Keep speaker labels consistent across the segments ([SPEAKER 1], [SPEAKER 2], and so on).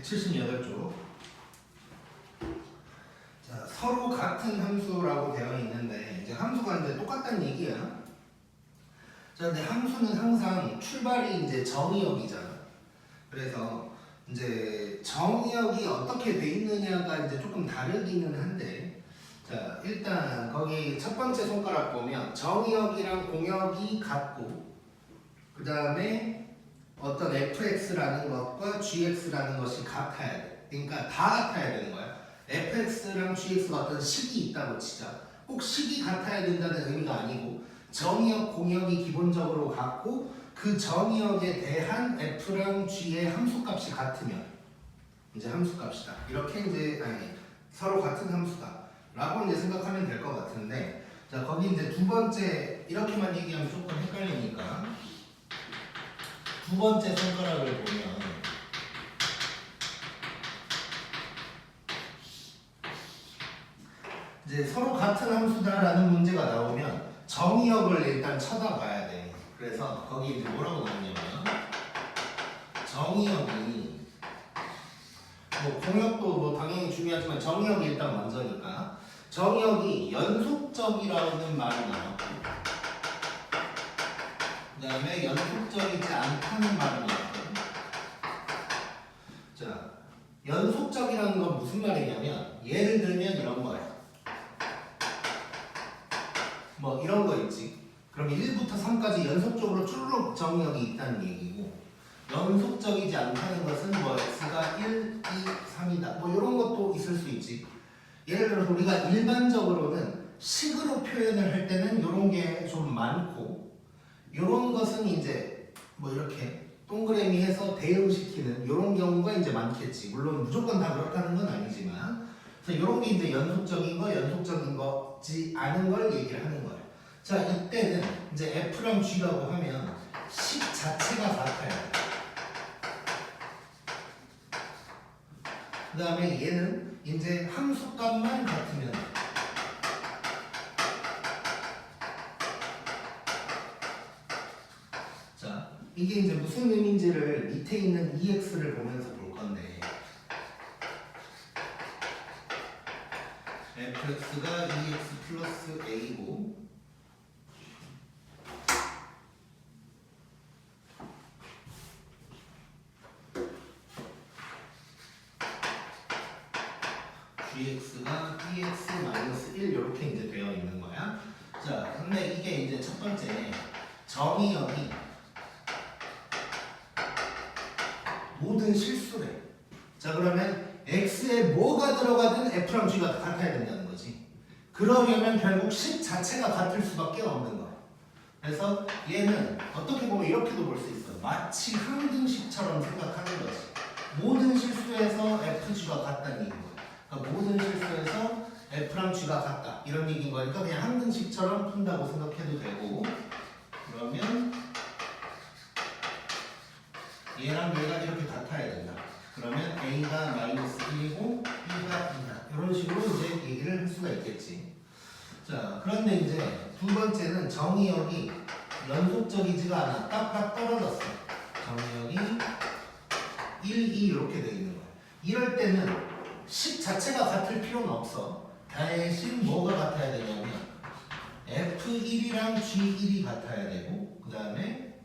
[SPEAKER 1] 178쪽. 자, 서로 같은 함수라고 되어 있는데 이제 함수가 이제 똑같다는 얘기야. 자, 근데 함수는 항상 출발이 이제 정의역이잖아. 그래서 이제 정의역이 어떻게 돼 있느냐가 이제 조금 다르기는 한데, 자, 일단 거기 첫 번째 손가락 보면 정의역이랑 공역이 같고, 그 다음에 어떤 fx라는 것과 gx라는 것이 같아야 돼. 그러니까 다 같아야 되는 거야. fx랑 gx가 어떤 식이 있다고 치자. 꼭 식이 같아야 된다는 의미가 아니고 정의역, 공역이 기본적으로 같고 그 정의역에 대한 f랑 g의 함수값이 같으면 이제 함수값이다. 이렇게 이제 서로 같은 함수다 라고 이제 생각하면 될 것 같은데, 자, 거기 이제 두 번째 이렇게만 얘기하면 조금 헷갈리니까 두 번째 손가락을 보면 이제 서로 같은 함수다라는 문제가 나오면 정의역을 일단 쳐다봐야 돼. 그래서 거기 이제 뭐라고 나오냐면 정의역이 뭐 공역도 뭐 당연히 중요하지만 정의역이 일단 먼저니까 정의역이 연속적이라는 말이 나왔고 그 다음에 연속적이지 않다는 말이 나왔고. 자, 연속적이라는 건 무슨 말이냐면 예를 들면 이런 거야. 뭐 이런 거 있지. 그럼 1부터 3까지 연속적으로 쭈르륵 정의역이 있다는 얘기고, 연속적이지 않다는 것은 뭐 x가 1, 2, 3이다 뭐 이런 것도 있을 수 있지. 예를 들어서 우리가 일반적으로는 식으로 표현을 할 때는 이런 게 좀 많고, 이런 것은 이제 뭐 이렇게 동그라미 해서 대응시키는 이런 경우가 이제 많겠지. 물론 무조건 다 그렇다는 건 아니지만, 그래서 이런 게 이제 연속적인 거, 연속적인 거지 않은 걸 얘기를 하는 거야. 자, 이때는 이제 f랑 g라고 하면 식 자체가 같아야 돼. 그 다음에 얘는 이제 함수값만 같으면 돼. 자, 이게 이제 무슨 의미인지를 밑에 있는 EX를 보면서 볼 건데, fx가 2x 플러스 a고 gx가 2x 마이너스 1 이렇게 이제 되어 있는 거야. 자, 근데 이게 이제 첫 번째 정의역이 모든 실수래. 자, 그러면 x에 뭐가 들어가든 f랑 g가 같아야 된다는 거지. 그러려면 결국 식 자체가 같을 수밖에 없는 거야. 그래서 얘는 어떻게 보면 이렇게도 볼 수 있어. 마치 항등식처럼 생각하는 거지. 모든 실수에서 fg가 같다는 얘기인 거야. 그러니까 모든 실수에서 f랑 g가 같다 이런 얘기인 거니까 그냥 항등식처럼 푼다고 생각해도 되고, 그러면 얘랑 얘가 이렇게 같아야 된다. 그러면 a가 마이너스 1이고 b가 2다. 이런 식으로 이제 얘기를 할 수가 있겠지. 자, 그런데 이제 두 번째는 정의역이 연속적이지가 않아. 딱딱 떨어졌어. 정의역이 1, 2 이렇게 돼 있는 거야. 이럴 때는 식 자체가 같을 필요는 없어. 대신 뭐가 같아야 되냐면 F1이랑 G1이 같아야 되고, 그 다음에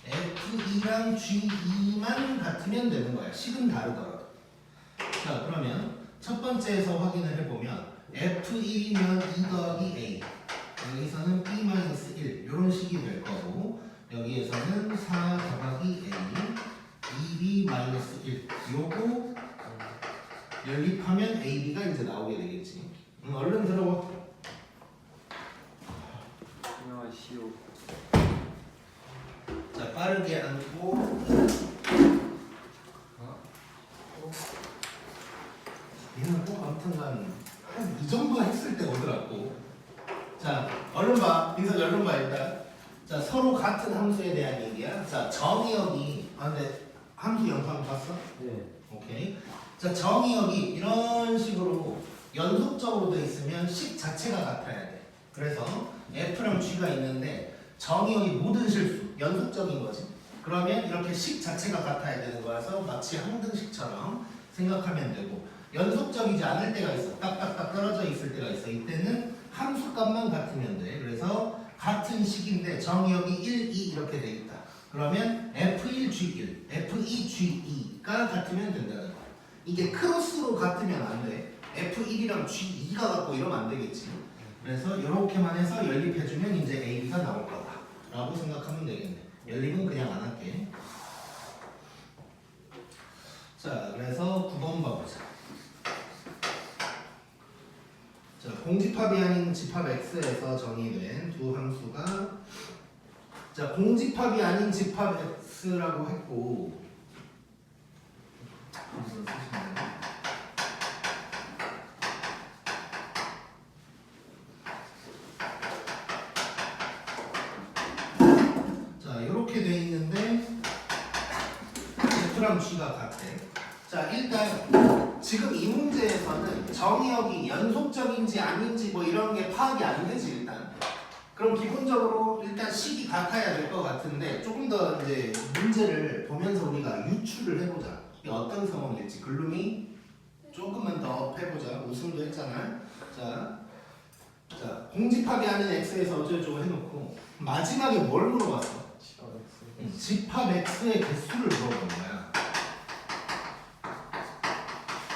[SPEAKER 1] F2랑 G2만 같으면 되는 거야. 식은 다르더라도. 자, 그러면 첫 번째에서 확인을 해보면 F1이면 2 더하기 A, 여기서는 B-1 이런 식이 될 거고, 여기에서는 4 더하기 A, 2B-1 요거 연립하면 AB가 이제 나오게 되겠지. 얼른 들어와.
[SPEAKER 2] 안녕하시오.
[SPEAKER 1] 자, 빠르게 앉고. 얘는 꼭 아무튼간 한 이 정도 했을 때 오더라고. 자, 얼른 봐. 민석 얼른 봐 일단. 자, 서로 같은 함수에 대한 얘기야. 자, 정의역이 근데 함수 영상 봤어?
[SPEAKER 2] 네.
[SPEAKER 1] 오케이. 자, 정의역이 이런 식으로 연속적으로 돼 있으면 식 자체가 같아야 돼. 그래서 f랑 g가 있는데 정의역이 모든 실수 연속적인 거지. 그러면 이렇게 식 자체가 같아야 되는 거라서 마치 항등식처럼 생각하면 되고 연속적이지 않을 때가 있어. 딱딱딱 떨어져 있을 때가 있어. 이때는 함수값만 같으면 돼. 그래서 같은 식인데 정의역이 1, 2 이렇게 돼 있다. 그러면 F1G1, F2G2가 같으면 된다는 거야. 이게 크로스로 같으면 안 돼. F1이랑 G2가 같고 이러면 안 되겠지. 그래서 이렇게만 해서 연립해주면 이제 AB가 나올 거다 라고 생각하면 되겠네. 연립은 그냥 안 할게. 자, 그래서 9번 봐보자. 자, 공집합이 아닌 집합 X에서 정의된 두 함수가 자, 공집합이 아닌 집합 X라고 했고 이걸 쓰시면 돼요. 자, 이렇게 돼 있는데 F랑 G가 같대. 자, 일단 지금 이 문제에서는 정의역이 연속적인지 아닌지 뭐 이런 게 파악이 안 되지 일단. 그럼 기본적으로 일단 식이 같아야 될 것 같은데 조금 더 이제 문제를 보면서 우리가 유추를 해보자. 이게 어떤 상황일지. 글룸이 조금만 더 해보자. 웃음도 했잖아. 자, 공집합이 아닌 X에서 어쩌고저쩌고 해놓고 마지막에 뭘 물어봤어? 집합 X의 개수를 물어본 거야.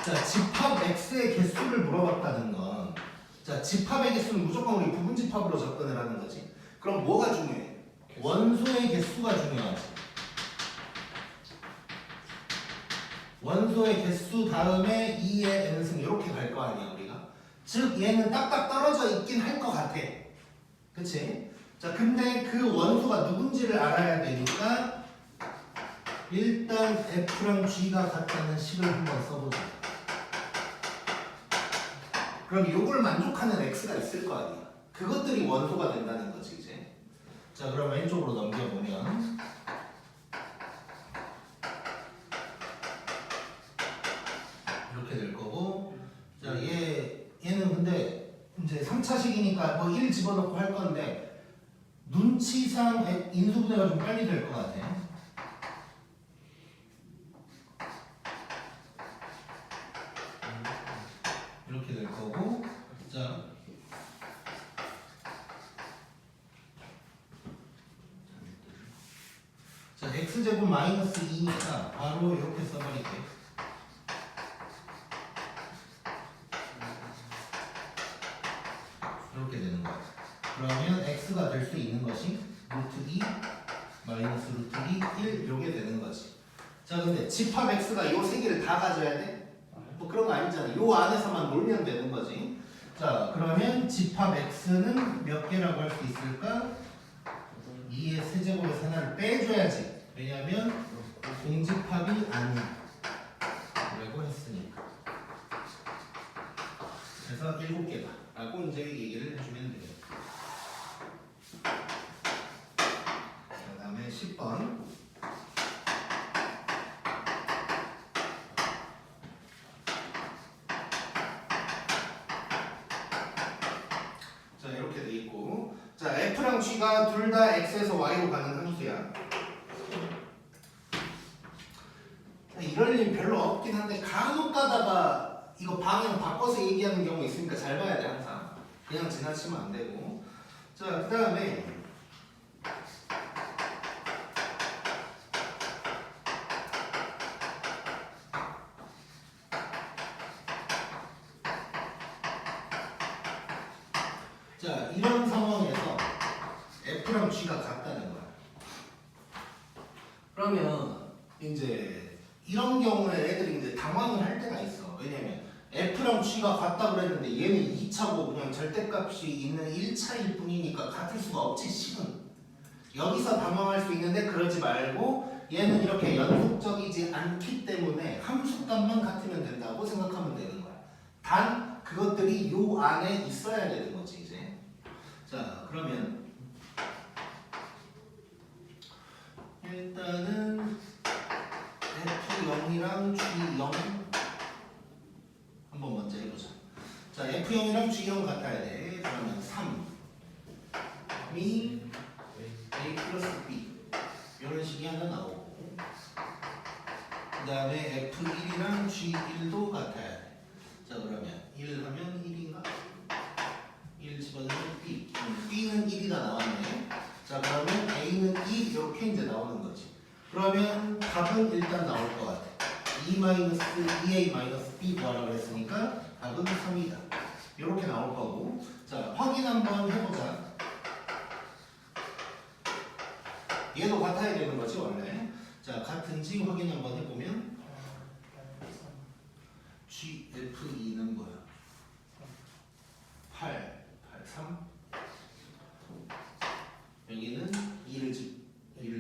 [SPEAKER 1] 자, 집합 X의 개수를 물어봤다는 건 자, 집합의 개수는 무조건 우리 부분집합으로 접근을 하는 거지. 그럼 뭐가 중요해? 원소의 개수가 중요하지. 원소의 개수 다음에 2의 n승 이렇게 갈 거 아니야 우리가. 즉 얘는 딱딱 떨어져 있긴 할 것 같아. 그치? 자, 근데 그 원소가 누군지를 알아야 되니까 일단 F랑 G가 같다는 식을 한번 써보자. 그럼 이걸 만족하는 X가 있을 거 아니야. 그것들이 원소가 된다는 거지 이제. 자, 그럼 왼쪽으로 넘겨보면 이렇게 될 거고 자, 얘는 근데 이제 3차식이니까 뭐 1 집어넣고 할 건데 눈치상 인수분해가 좀 빨리 될 것 같아. 이렇게 될 거고 자, x제곱 마이너스 2니까 바로 이렇게 써버릴게. 이렇게 되는 거야. 그러면 x가 될 수 있는 것이 루트 2 마이너스 루트 2 1 요게 되는 거지. 자, 근데 집합 x가 요 세 개를 다 가져야 돼? 뭐 그런 거 아니잖아. 요 안에서만 놀면 되는 거지. 자, 그러면 집합 x는 몇 개라고 할 수 있을까? 2의 세제곱에서 하나를 빼줘야지. 왜냐면 공집합이 아니라고 했으니까. 그래서 7개다 라고 이제 얘기를 해주면 돼요. 그 다음에 10번. 자, 이렇게 돼 있고 자, F랑 G가 둘 다 X에서 Y로 가는 함수야. 이럴 일 별로 없긴 한데 간혹 가다가 이거 방향 바꿔서 얘기하는 경우 있으니까 잘 봐야 돼 항상. 그냥 지나치면 안 되고. 자, 그 다음에 자, 이런 상황에서 F랑 G가 같다는 거야. 그러면 이제 이런 경우에 애들이 이제 당황을 할 때가 있어. 왜냐면 F랑 G가 같다 그랬는데 얘는 2차고 그냥 절대값이 있는 1차일 뿐이니까 같을 수가 없지 식은. 여기서 당황할 수 있는데 그러지 말고 얘는 이렇게 연속적이지 않기 때문에 함수값만 같으면 된다고 생각하면 되는 거야. 단 그것들이 요 안에 있어야 되는 거지 이제. 자, 그러면 일단은 F0이랑 G0 한번 먼저 해보자. 자, F0이랑 G0 같아야 돼. 그러면 3이 A 플러스 B 이런 식이 G 하나 나오고 그 다음에 F1이랑 G1도 같아야 돼. 자 그러면 1 하면 1인가? 1 집어넣으면 B. B는 1이다 나왔네. 자 그러면 A는 2 이렇게 이제 나오는 거지. 그러면 답은 일단 나올 것 같아. 2A-B 구하라고 그랬으니까 답은 3이다. 이렇게 나올 거고. 자 확인 한번 해보자. 얘도 같아야 되는 거지 원래. 자 같은지 확인 한번 해보면 GF2는 뭐야? 8, 3 여기는 2를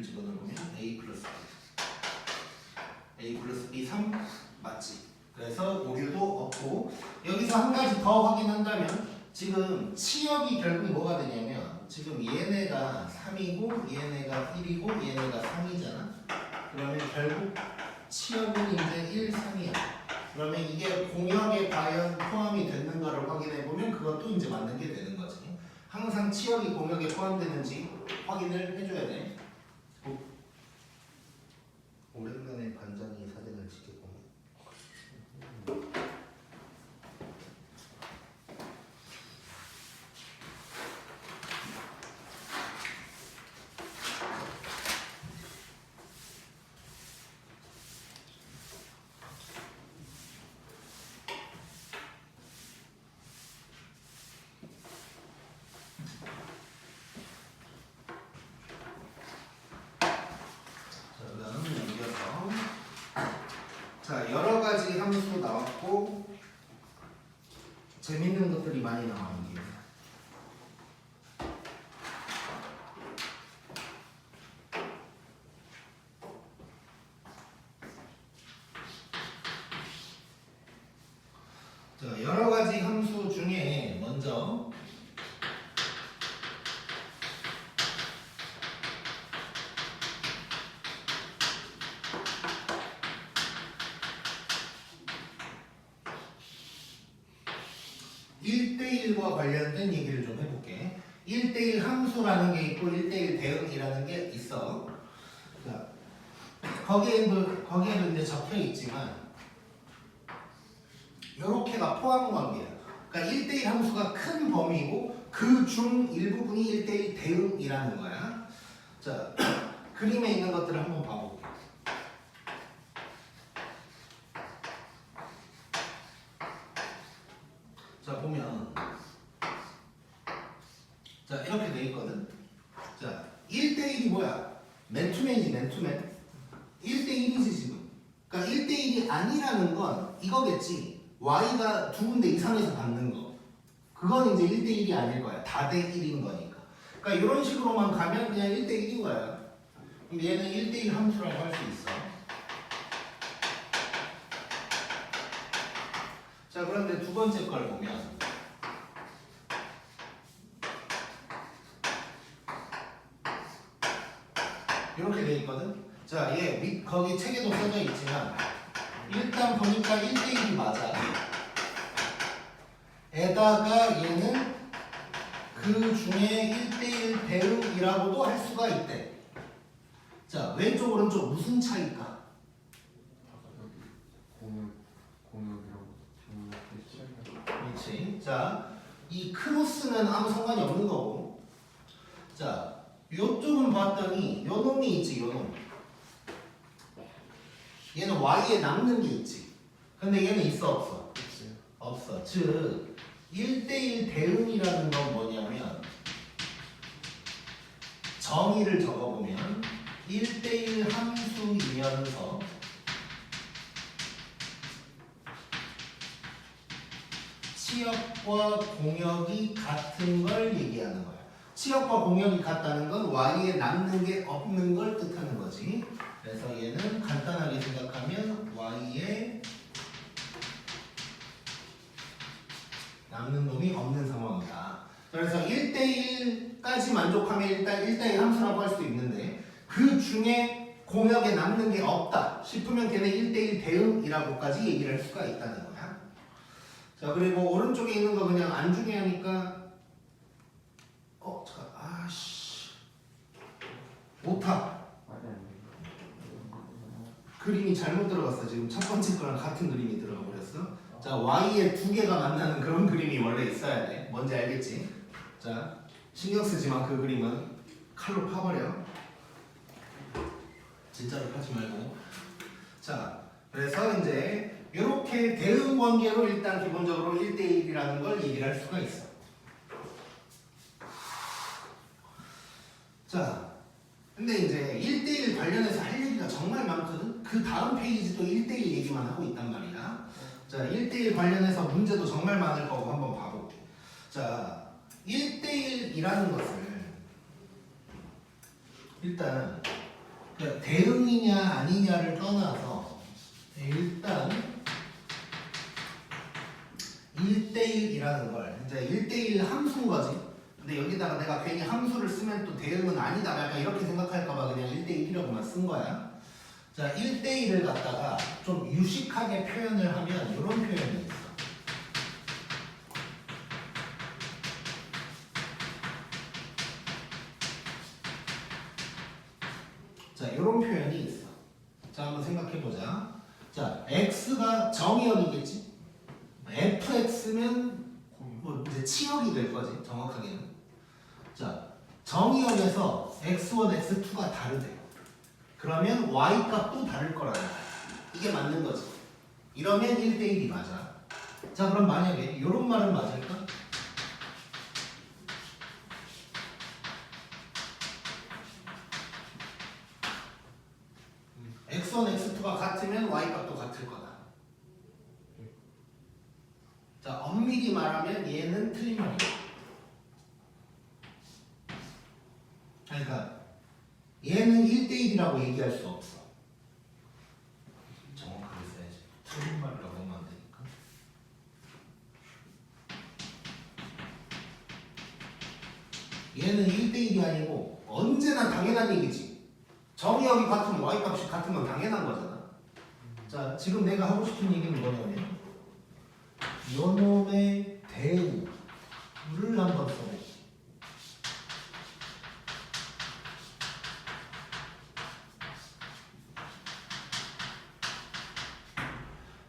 [SPEAKER 1] 집어넣으면 A 플러스 B A 플러스 B 3 맞지? 그래서 오류도 없고 여기서 한 가지 더 확인한다면 지금 치역이 결국 뭐가 되냐면 지금 얘네가 3이고 얘네가 1이고 얘네가 3이잖아. 그러면 결국 치역은 이제 1, 3이야. 그러면 이게 공역에 과연 포함이 됐는가를 확인해 보면 그것도 이제 맞는 게 되는 거지. 항상 치역이 공역에 포함되는지 확인을 해줘야 돼. 오랜만에 반장이 사진을 찍겠구나. 자, 여러 가지 함수 나왔고 재밌는 것들이 많이 나와요. 자, 여러 가지 함수 중에 먼저 (1대1과) 관련된 얘기를 좀 해볼게. 1대1 함수라는 게 있고 1대1 대응이라는 게 있어. 자, 거기에도 이제 적혀 있지만 요렇게가 포함 관계야. 그러니까 1대1 함수가 큰 범위고 그 중 일부분이 1대1 대응이라는 거야. 자, 그림에 있는 것들을 한번 봐볼게. 자, 보면 자, 이렇게 돼 있거든. 자, 1대1이 뭐야? 맨투맨이지, 맨투맨. 1대1이지 지금. 그러니까 1대1이 아니라는 건 이거겠지. y가 두 군데 이상에서 받는 거. 그건 이제 1대1이 아닐 거야. 다 대 1인 거니까. 그러니까 이런 식으로만 가면 그냥 1대1인 거야. 그럼 얘는 1대1 함수라고 할 수 있어. 자, 그런데 두 번째 걸 보면 이렇게 돼 있거든. 자, 얘 거기 책에도 써져 있지만 일단 보니까 1대1이 맞아. 에다가 얘는 그 중에 1대1 대응이라고도 할 수가 있대. 자, 왼쪽 오른쪽 무슨 차이일까? 그렇지. 자, 이 크로스는 아무 상관이 없는 거고. 자, 요쪽은 봤더니 요 놈이 있지, 요 놈. 얘는 y에 남는 게 있지. 근데 얘는 있어 없어? 없어. 즉 1대1 대응이라는 건 뭐냐면 정의를 적어보면 1대1 함수이면서 치역과 공역이 같은 걸 얘기하는 거야. 치역과 공역이 같다는 건 y에 남는 게 없는 걸 뜻하는 거지. 그래서 얘는 간단하게 생각하면 y에 남는 놈이 없는 상황이다. 그래서 1대1까지 만족하면 일단 1대1 함수라고 할 수 있는데 그 중에 공역에 남는 게 없다 싶으면 걔는 1대1 대응이라고까지 얘기를 할 수가 있다는 거야. 자, 그리고 오른쪽에 있는 거 그냥 안 중요하니까 잠깐, 오타. 그림이 잘못 들어갔어. 지금 첫 번째 거랑 같은 그림이 들어가 버렸어. 자, y에 두 개가 만나는 그런 그림이 원래 있어야 돼. 뭔지 알겠지? 자, 신경 쓰지만 그 그림은 칼로 파버려. 진짜로 파지 말고. 자, 그래서 이제 이렇게 대응 관계로 일단 기본적으로 1대1이라는 걸 얘기를 할 수가 있어. 자, 근데 이제 1대1 관련해서 할 얘기가 정말 많거든. 그 다음 페이지도 1대1 얘기만 하고 있단 말이야. 자, 1대1 관련해서 문제도 정말 많을 거고 한번 봐볼게. 자, 1대1이라는 것을 일단 대응이냐 아니냐를 떠나서 일단 1대1이라는 걸 이제 1대1 함수인 거지. 근데 여기다가 내가 괜히 함수를 쓰면 또 대응은 아니다 약간 이렇게 생각할까봐 그냥 1대1이라고만 쓴 거야. 자, 1대1을 갖다가 좀 유식하게 표현을 하면 이런 표현이 있어. 자, 이런 표현이 있어. 자, 한번 생각해보자. 자, x가 정의역이겠지? fx면 뭐 이제 치역이 될 거지, 정확하게는. 자, 정의역에서 x1, x2가 다르대. 그러면 y 값도 다를 거라는 거야. 이게 맞는 거지. 이러면 1대1이 맞아. 자, 그럼 만약에 이런 말은 맞을까? x1, x2가 같으면 y 값도 같을 거다. 자, 엄밀히 말하면 얘는 틀린 말이야. 그러니까 얘는 1대1이라고 얘기할 수 없어. 정확하게 써야지. 틀린 말이라고 하면 안 되니까. 얘는 1대1이 아니고 언제나 당연한 얘기지. 정의역이 같으면 y값이 같은 건 당연한 거잖아. 자, 지금 내가 하고 싶은 얘기는 뭐냐면 요놈의 대우를 한번 써볼게.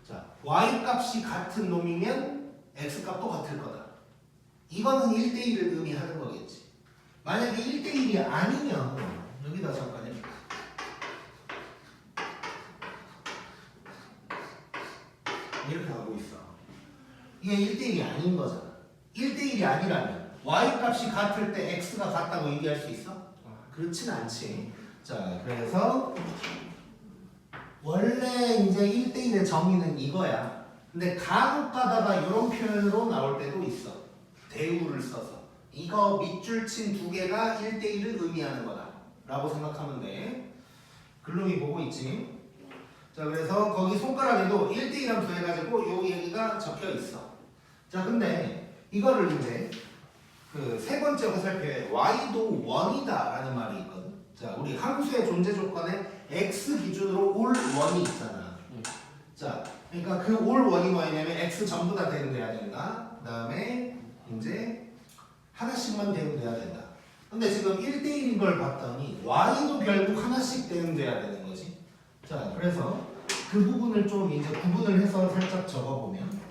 [SPEAKER 1] 자, y값이 같은 놈이면 x값도 같을 거다. 이거는 1대1을 의미하는 거겠지. 만약에 1대1이 아니면 여기다 잠깐요. 이렇게 하고 있어. 이게 1대1이 아닌 거잖아. 1대1이 아니라면 y값이 같을 때 x가 같다고 얘기할 수 있어? 그렇진 않지. 자, 그래서 원래 이제 1대1의 정의는 이거야. 근데 간혹 가다가 이런 표현으로 나올 때도 있어. 대우를 써서. 이거 밑줄 친 두 개가 1대1을 의미하는 거다 라고 생각하면 돼. 글룸이 보고 있지. 자, 그래서 거기 손가락에도 1대1 함수 해가지고 요 얘기가 적혀 있어. 자, 근데 이거를 이제 그 세 번째 화살표에 y도 1이다 라는 말이 있거든. 자, 우리 함수의 존재 조건에 x 기준으로 올 1이 있잖아. 자, 그러니까 그 올 1이 뭐냐면 x 전부 다 대응돼야 된다. 그 다음에 이제 하나씩만 대응돼야 된다. 근데 지금 1대1인 걸 봤더니 y도 결국 하나씩 대응돼야 되는 거지. 자, 그래서 그 부분을 좀 이제 구분을 해서 살짝 적어보면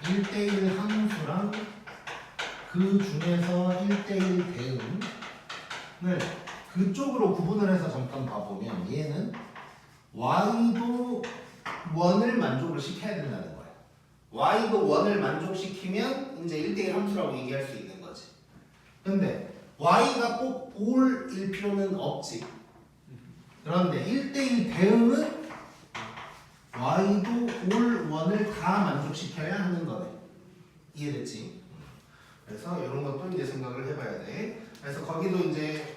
[SPEAKER 1] 1대1 함수랑 그 중에서 1대1 대응을 그쪽으로 구분을 해서 잠깐 봐보면 얘는 y도 1을 만족을 시켜야 된다는 거야. y도 1을 만족시키면 이제 1대1 함수라고 얘기할 수 있는 거지. 근데 y가 꼭 올일 필요는 없지. 그런데 1대1 대응은 y도 올 1을 다 만족시켜야 하는 거네. 이해됐지? 그래서 이런 것도 이제 생각을 해봐야 돼. 그래서 거기도 이제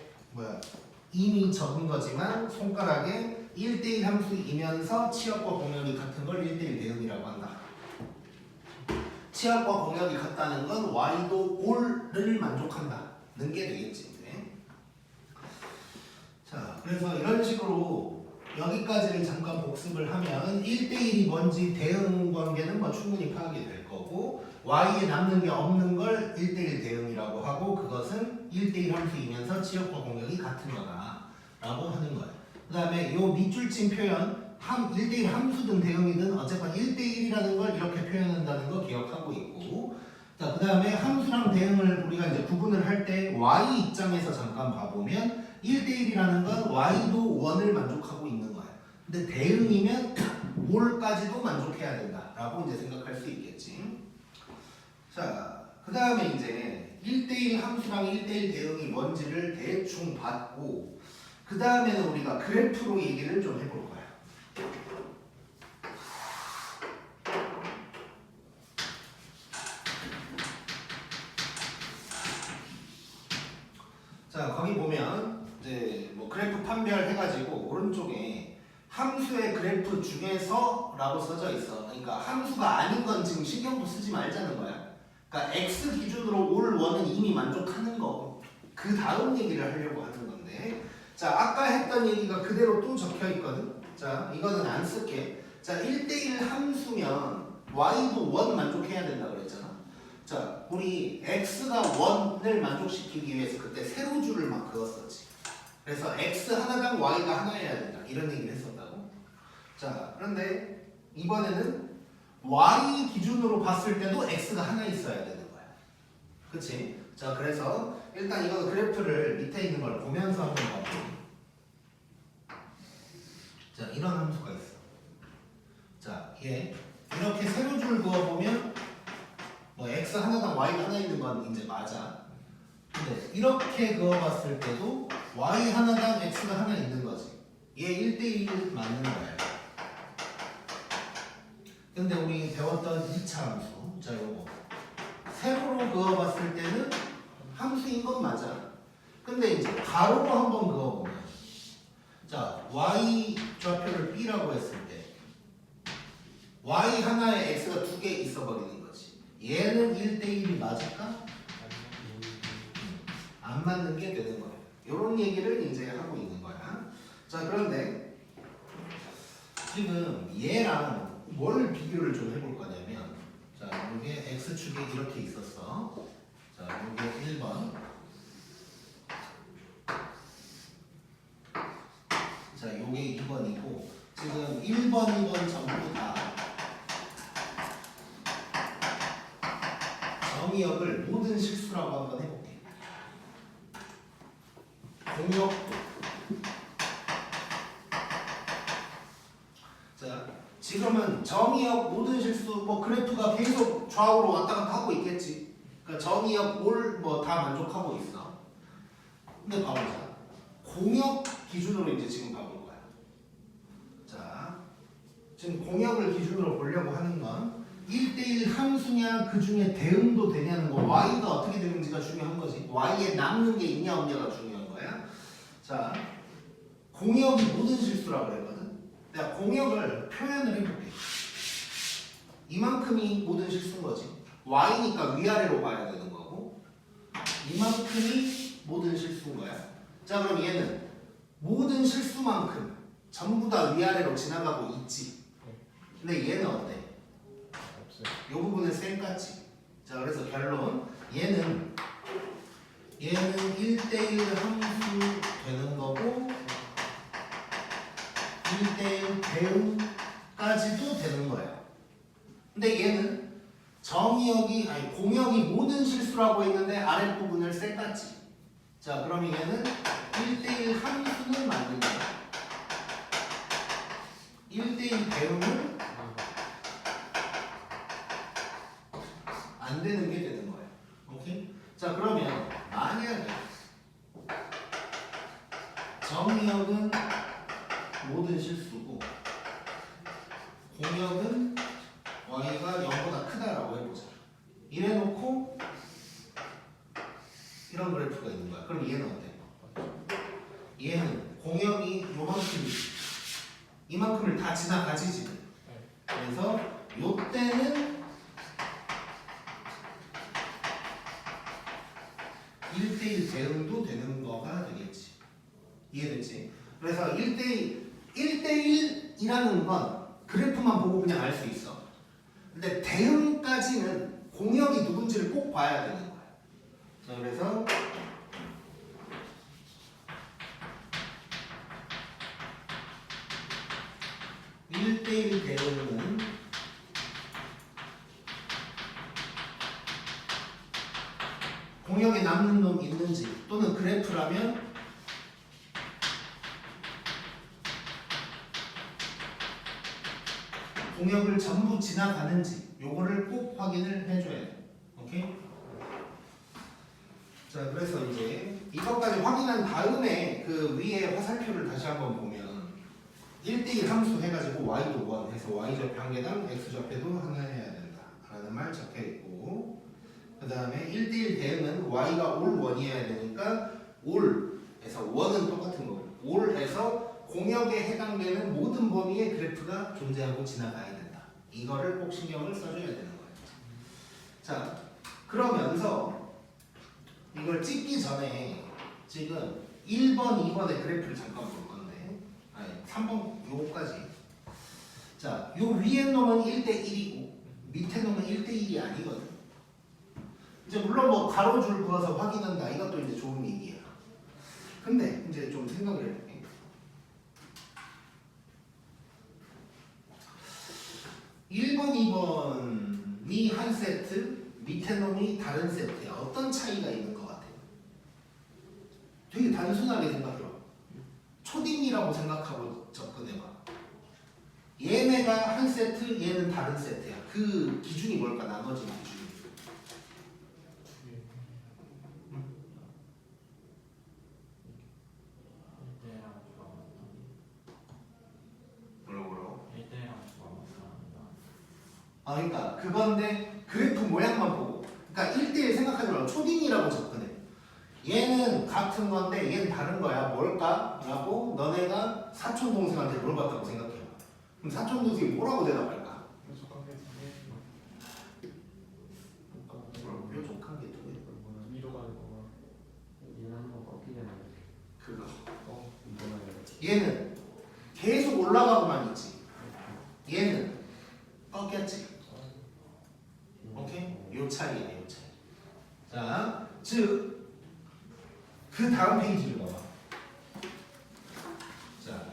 [SPEAKER 1] 이미 적은 거지만 손가락에 1대1 함수이면서 치역과 공역이 같은 걸 1대1 대응이라고 한다. 치역과 공역이 같다는 건 y도 올을 만족한다는 게 되겠지. 네. 자, 그래서 이런 식으로 여기까지를 잠깐 복습을 하면 1대1이 뭔지 대응 관계는 뭐 충분히 파악이 될 거고 y에 남는 게 없는 걸 1대1 대응이라고 하고 그것은 1대1 함수이면서 지역과 공역이 같은 거다라고 하는 거예요. 그 다음에 요 밑줄친 표현 1대1 함수든 대응이든 어쨌건 1대1이라는 걸 이렇게 표현한다는 거 기억하고 있고 자, 그 다음에 함수랑 대응을 우리가 이제 구분을 할 때 y 입장에서 잠깐 봐보면 1대1이라는 건 y도 1을 만족하고 있는 거예요. 근데 대응이면 올까지도 만족해야 된다라고 이제 생각할 수 있겠지. 자, 그 다음에 이제 1대1 함수랑 1대1 대응이 뭔지를 대충 봤고 그 다음에는 우리가 그래프로 얘기를 좀 해볼 거야. 자, 거기 보면 이제 뭐 그래프 판별해가지고 오른쪽에 함수의 그래프 중에서라고 써져 있어. 그러니까 함수가 아닌 건 지금 신경도 쓰지 말자는 거야. 그러니까 x 기준으로 올 원은 이미 만족하는 거고 그 다음 얘기를 하려고 하는 건데 자 아까 했던 얘기가 그대로 또 적혀 있거든. 자 이거는 안 쓸게. 자 1대1 함수면 y도 1 만족해야 된다 그랬잖아. 자 우리 x가 1을 만족시키기 위해서 그때 세로줄을 막 그었었지. 그래서 x 하나당 y가 하나여야 된다 이런 얘기를 했었다고. 자 그런데 이번에는 y 기준으로 봤을 때도 x가 하나 있어야 되는 거야. 그치? 자 그래서 일단 이거 그래프를 밑에 있는 걸 보면서 한번 봐볼게. 자 이런 함수가 있어. 자 얘 이렇게 세로줄 그어보면 뭐 x 하나당 y가 하나 있는 건 이제 맞아. 근데 이렇게 그어봤을 때도 y 하나당 x가 하나 있는 거지. 얘 1대1 맞는 거야. 근데 우리 배웠던 2차 함수 자 요거 세로로 그어봤을 때는 함수인 건 맞아. 근데 이제 가로로 한번 그어보면 자 y 좌표를 b라고 했을 때 y 하나에 x가 2개 있어 버리는 거지. 얘는 1대1이 맞을까? 안 맞는 게 되는 거야. 요런 얘기를 이제 하고 있는 거야. 자 그런데 지금 얘랑 뭘 비교를 좀 해볼 거냐면 자 이게 x축이 이렇게 있었어. 자 이게 1번 자 요게 2번이고 지금 1번 2번 전부 다 정의역을 모든 실수라고 한번 해볼게. 공역도 자 지금은 정의역 모든 실수 뭐 그래프가 계속 좌우로 왔다 갔다 하고 있겠지. 그러니까 정의역 올 뭐 다 만족하고 있어. 근데 봐보자. 공역 기준으로 이제 지금 봐볼 거야. 자 지금 공역을 기준으로 보려고 하는 건 1대1 함수냐 그 중에 대응도 되냐는 거 y가 어떻게 되는지가 중요한 거지. y에 남는 게 있냐 없냐가 중요한 거야. 자 공역이 모든 실수라고 그랬거든. 내가 공역을 표현을 해볼게. 이만큼이 모든 실수인 거지. y니까 위아래로 봐야 되는 거고 이만큼이 모든 실수인 거야. 자 그럼 얘는 모든 실수만큼 전부 다 위아래로 지나가고 있지. 근데 얘는 어때? 이 부분은 쌩같지. 자 그래서 결론 얘는 1대1 함수 되는 거고 1대1 대응까지도 되는 거야. 근데 얘는 정의역이 아니 공역이 모든 실수라고 했는데 아랫부분을 쌩같지. 자 그러면 얘는 1대1 함수는 맞는 거야. 1대1 대응은 안 되는 게 되는 거야. 오케이? 자 그러면 만약에 정의역은 모든 실수고 공역은 y가 0보다 크다라고 해보자. 이래놓고 이런 그래프가 있는 거야. 그럼 얘는 어때? 얘는 공역이 요만큼 이만큼을 다 지나가지 지금. 그래서 요때는 1대1 대응도 되는 거가 되겠지. 이해됐지? 그래서 1대1이라는 건 그래프만 보고 그냥 알 수 있어. 근데 대응까지는 공역이 누군지를 꼭 봐야 되는 거야. 자, 그래서 (1대1) 대응은 공역에 남는 놈 있는지 또는 그래프라면 공역을 전부 지나가는지 요거를 꼭 확인을 해줘야 돼. 오케이? 자, 그래서 이제 이것까지 확인한 다음에 그 위에 화살표를 다시 한번 보면 1대1 함수 해가지고 y도 1 해서 y좌표 한 개당 x좌표도 하나 해야 된다 라는 말 적혀있고, 그 다음에 1대1 대응은 y가 올 1이어야 되니까 올에서 1은 똑같은 거고 올에서 공역에 해당되는 모든 범위의 그래프가 존재하고 지나가야 된다. 이거를 꼭 신경을 써줘야 되는 거예요. 자, 그러면서 이걸 찍기 전에 지금 1번, 2번의 그래프를 잠깐 볼 건데, 아니 3번 요거까지. 자, 요 위에 놈은 1대1이고 밑에 놈은 1대1이 아니거든. 이제 물론 뭐 가로줄 그어서 확인한다, 이것도 이제 좋은 얘기야. 근데 이제 좀 생각을 해볼게. 1번, 2번이 한 세트, 밑에 놈이 다른 세트야. 어떤 차이가 있는 것 같아요? 되게 단순하게 생각해봐. 초딩이라고 생각하고 접근해봐. 얘네가 한 세트, 얘는 다른 세트야. 그 기준이 뭘까? 나머지 기준이. 그러니까 그건데 그래프 모양만 보고, 그러니까 1대1 생각하지 말고 초딩이라고 접근해. 얘는 같은 건데 얘는 다른 거야. 뭘까? 라고 너네가 사촌 동생한테 물어봤다고 생각해봐. 그럼 사촌 동생이 뭐라고 대답할까?
[SPEAKER 3] 뾰족한 게
[SPEAKER 1] 뾰족한 게 두 개.
[SPEAKER 3] 위로 가는 거가
[SPEAKER 2] 얘는 한번 꺾이잖아요.
[SPEAKER 1] 그거.
[SPEAKER 2] 이거는
[SPEAKER 1] 얘는 계속 올라가고만 있지. 얘는 꺾였지. 오케이? 요 차이네, 요 차이. 자, 즉, 그 다음 페이지를 봐봐. 자,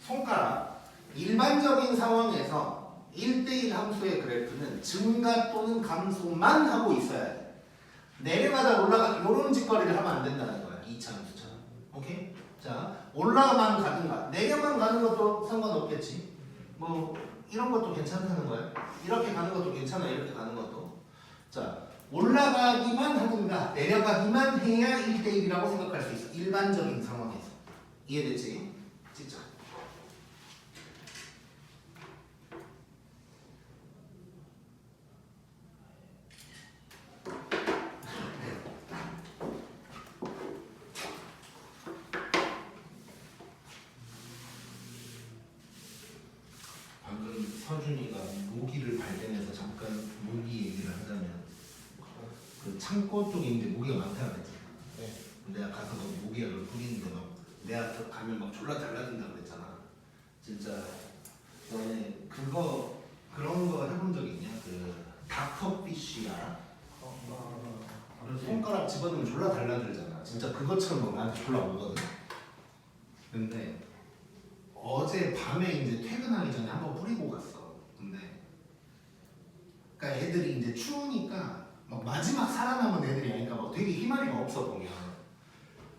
[SPEAKER 1] 손가락. 일반적인 상황에서 1대1 함수의 그래프는 증가 또는 감소만 하고 있어야 돼. 내려가다 올라가, 요런 짓거리를 하면 안 된다는 거야. 2차 함수처럼. 오케이? 자, 올라만 가든가, 내려만 가는 것도 상관없겠지. 뭐, 이런 것도 괜찮다는 거야. 이렇게 가는 것도 괜찮아. 이렇게 가는 것도. 자, 올라가기만 하든가 내려가기만 해야 1대1이라고 생각할 수 있어. 일반적인 상황에서. 이해됐지? 진짜. 방금 서준이가 모기를 발견해서 잠깐 모기 얘기를 하자면, 그 창고 쪽에 이제 모기가 많다고 그랬잖아.
[SPEAKER 3] 네.
[SPEAKER 1] 내가 가서 그 모기약을 뿌리는데 막 내가 가면 막 졸라 달라진다 그랬잖아. 진짜 너네 그거 그런 거 해본 적 있냐? 그 닥터피쉬 알아? 손가락 집어넣으면 졸라 달라들잖아. 진짜 그것처럼 막 나한테 졸라 오거든. 근데 어제 밤에 이제 퇴근하기 전에 한번 뿌리고 갔어. 근데 그러니까 애들이 이제 추우니까 막 마지막 살아남은 애들이 아니까 막 되게 희마리가 없어 보면.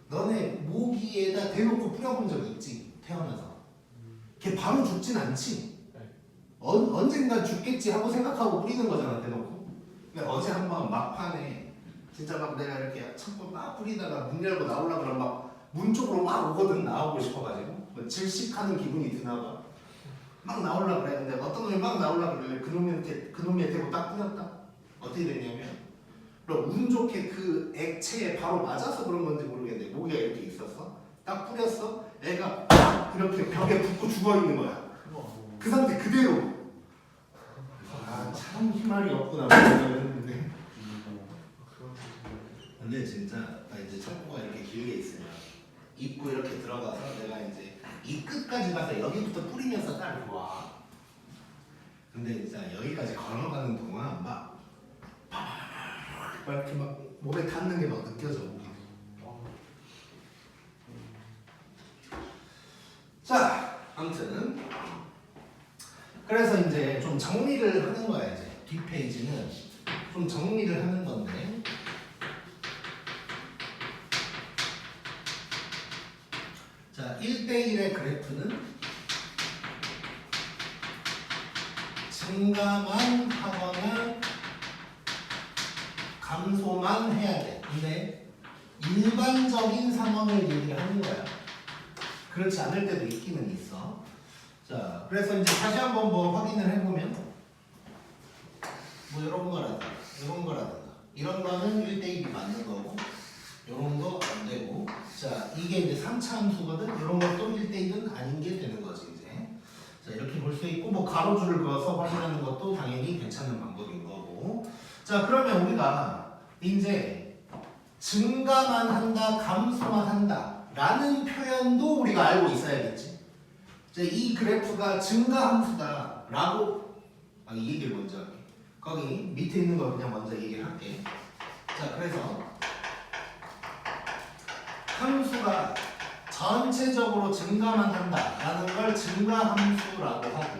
[SPEAKER 1] 너네 모기에다 대놓고 뿌려본 적 있지? 태어나서. 걔 바로 죽진 않지. 언젠가 죽겠지 하고 생각하고 뿌리는 거잖아, 대놓고. 근데 어제 한번 막판에 진짜 막 내가 이렇게 참고 막 뿌리다가 문 열고 나오려고 그러면 막 문 쪽으로 막 오거든. 나오고 싶어가지고 뭐 질식하는 기분이 드나 봐. 막 나오려고 그래. 근데 어떤 놈이 막 나오려고 그래. 그놈의 대고 딱 뿌렸다. 어떻게 됐냐면, 그럼 운 좋게 그 액체에 바로 맞아서 그런 건지 모르겠는데 모기가 이렇게 있었어. 딱 뿌렸어. 애가 딱 이렇게 벽에 붙고 죽어 있는 거야. 그 상태 그대로. 아, 참 희망이 없구나 했는데. 근데 진짜 나 이제 창고가 이렇게 길게 있으면 입구 이렇게 들어가서 내가 이제 이 끝까지 가서 여기부터 뿌리면서 딱 이렇게 와. 근데 진짜 여기까지 걸어가는 동안 막 막 이렇게 막 몸에 닿는 게 막 느껴져. 목이. 자, 아무튼 그래서 이제 좀 정리를 하는 거야. 이제 뒷페이지는 좀 정리를 하는 건데, 자, 1대1의 그래프는 증가만 하거나 감소만 해야 돼. 근데 일반적인 상황을 얘기를 하는 거야. 그렇지 않을 때도 있기는 있어. 자, 그래서 이제 다시 한번 뭐 확인을 해보면 뭐 이런 거라든가 이런 거는 1대1이 맞는 거고, 이런 거 안 되고, 자, 이게 이제 3차 함수거든. 이런 것도 1대1은 아닌 게 되는 거지 이제. 자, 이렇게 볼 수 있고, 뭐 가로줄을 그어서 확인하는 것도 당연히 괜찮은 방법인 거고. 자, 그러면 우리가 이제 증가만 한다, 감소만 한다 라는 표현도 우리가 알고 있어야겠지. 이제 이 그래프가 증가 함수다 라고, 이 얘기를 먼저 할게. 거기 밑에 있는 거 그냥 먼저 얘기를 할게. 자, 그래서 함수가 전체적으로 증가만 한다 라는 걸 증가함수라고 하고,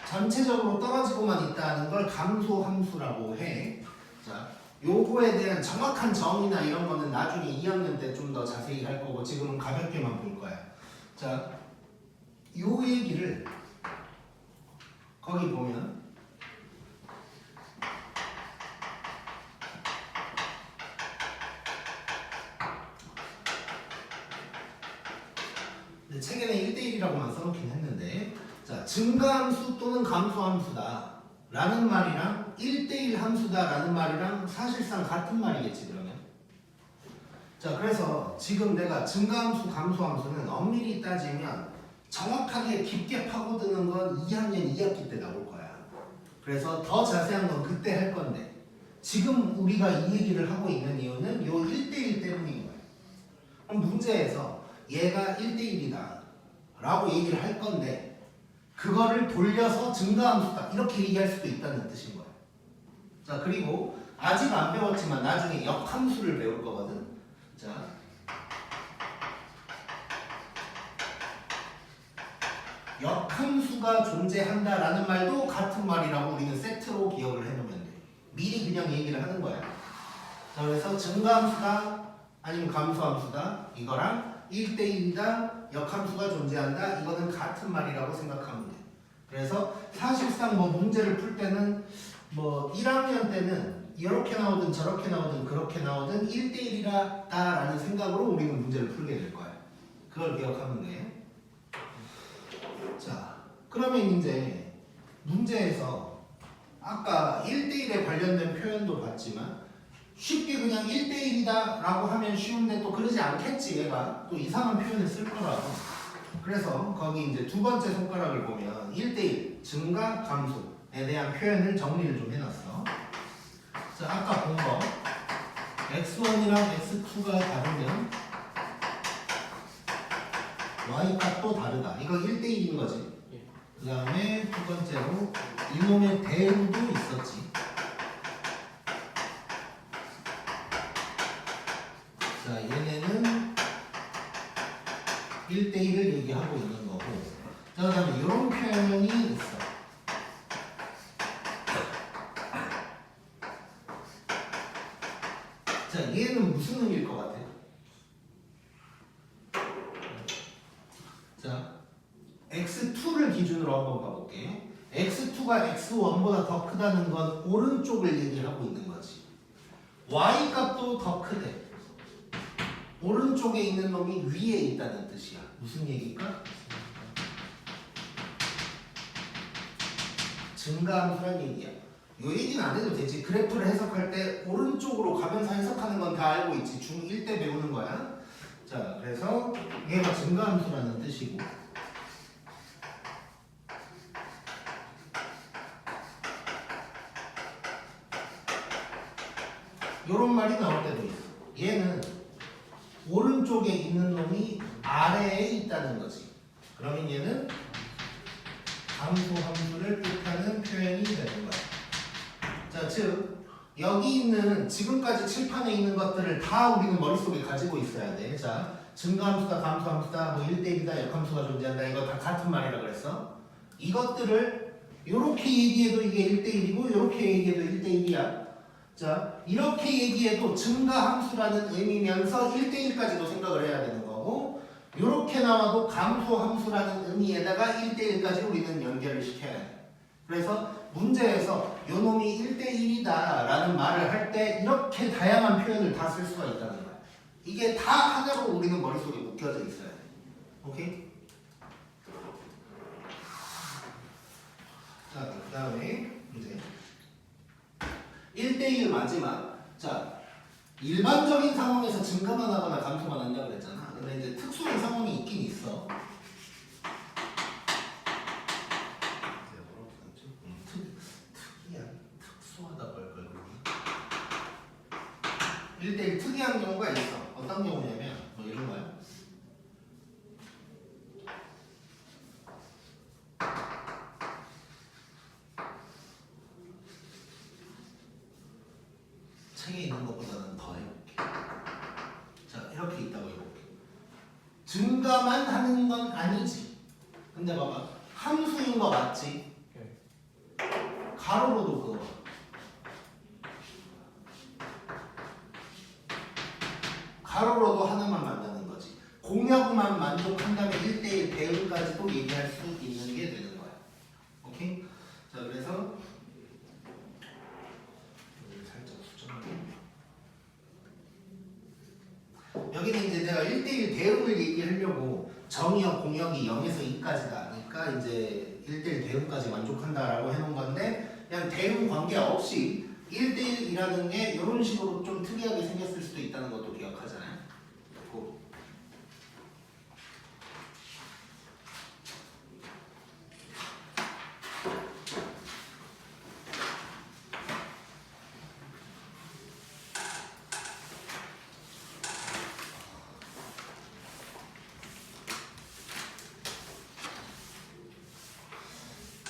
[SPEAKER 1] 전체적으로 떨어지고만 있다는 걸 감소함수라고 해. 자, 요거에 대한 정확한 정의나 이런 거는 나중에 2학년 때 좀 더 자세히 할 거고, 지금은 가볍게만 볼 거야. 자, 요 얘기를 거기 보면 책에는 1대1이라고만 써놓긴 했는데, 자, 증가함수 또는 감소함수다 라는 말이랑 1대1 함수다 라는 말이랑 사실상 같은 말이겠지 그러면. 자, 그래서 지금 내가 증가함수 감소함수는 엄밀히 따지면 정확하게 깊게 파고드는 건 2학년 2학기 때 나올 거야. 그래서 더 자세한 건 그때 할 건데, 지금 우리가 이 얘기를 하고 있는 이유는 요 1대1 때문인 거야. 그럼 문제에서 얘가 1대1이다 라고 얘기를 할 건데, 그거를 돌려서 증가함수다 이렇게 얘기할 수도 있다는 뜻인 거야. 자, 그리고 아직 안 배웠지만 나중에 역함수를 배울 거거든. 자, 역함수가 존재한다라는 말도 같은 말이라고 우리는 세트로 기억을 해놓으면 돼. 미리 그냥 얘기를 하는 거야. 자, 그래서 증가함수다 아니면 감소함수다 이거랑 1대1이다 역함수가 존재한다 이거는 같은 말이라고 생각하면 돼. 그래서 사실상 뭐 문제를 풀 때는 뭐 1학년 때는 이렇게 나오든 저렇게 나오든 그렇게 나오든 1대1이다라는 생각으로 우리는 문제를 풀게 될 거야. 그걸 기억하면 돼. 자, 그러면 이제 문제에서 아까 1대1에 관련된 표현도 봤지만 쉽게 그냥 1대1이다 라고 하면 쉬운데 또 그러지 않겠지. 얘가 또 이상한 표현을 쓸 거라고. 그래서 거기 이제 두 번째 손가락을 보면 1대1 증가 감소에 대한 표현을 정리를 좀 해놨어. 자, 아까 본 거 x1이랑 x2가 다르면 y값도 다르다. 이거 1대1인 거지. 그 다음에 두 번째로 이놈의 대우도 있었지. 자, 얘네는 1대1을 얘기하고 있는 거고, 자, 그 다음에 이런 표현이 있어. 자, 얘는 무슨 의미일 것 같아? 자, x2를 기준으로 한번 봐볼게. x2가 x1보다 더 크다는 건 오른쪽을 얘기하고 있는 거지. y 값도 더 크대. 오른쪽에 있는 놈이 위에 있다는 뜻이야. 무슨 얘기일까? 증가함수란 얘기야. 이 얘기는 안 해도 되지. 그래프를 해석할 때 오른쪽으로 가면서 해석하는 건 다 알고 있지. 중1 때 배우는 거야. 자, 그래서 얘가 증가함수라는 뜻이고, 요런 말이 나올 때도 있어. 얘는 오른쪽에 있는 놈이 아래에 있다는 거지. 그러면 얘는 감소함수를 뜻하는 표현이 되는 거야. 자, 즉 여기 있는 지금까지 칠판에 있는 것들을 다 우리는 머릿속에 가지고 있어야 돼. 자, 증가함수다, 감소함수다, 뭐 1대1이다, 역함수가 존재한다. 이거 다 같은 말이라 그랬어. 이것들을 이렇게 얘기해도 이게 1대1이고 이렇게 얘기해도 1대1이야. 자, 이렇게 얘기해도 증가함수라는 의미면서 1대1까지도 생각을 해야 되는 거고 이렇게 나와도 감소함수라는 의미에다가 1대1까지 우리는 연결을 시켜야 돼. 그래서 문제에서 요 놈이 1대1이다 라는 말을 할 때 이렇게 다양한 표현을 다 쓸 수가 있다는 거야. 이게 다 하나로 우리는 머릿속에 묶여져 있어야 돼. 오케이? 자, 그 다음에 이제 1대1 마지막. 자, 일반적인 상황에서 증가만 하거나 감소만 한다고 그랬잖아. 근데 이제 특수한 상황이 있긴 있어. 특수하다고 할 걸. 1대1 특이한 경우가 있어. 어떤 경우냐면 뭐 이런 거야. 책에 있는 것보다는 더 해볼게. 자, 이렇게 있다고 해볼게. 증가만 하는 건 아니지. 근데 봐봐. 함수인 거 맞지?
[SPEAKER 3] 네.
[SPEAKER 1] 가로로도 그거. 가로로도 하나만 만드는 거지. 공약만 만족한다면 1대1 대응까지도 얘기할 수 있는 게 되는 거야. 오케이? 자, 그래서 살짝 수정할게. 여기는 이제 내가 1대1 대응을 얘기하려고 정의역 공역이 0에서 2까지다. 그러니까 이제 1대1 대응까지 만족한다라고 해놓은 건데 그냥 대응 관계 없이 1대1이라는 게 이런 식으로 좀 특이하게 생겼을 수도 있다는 것도 기억하잖아요. 고.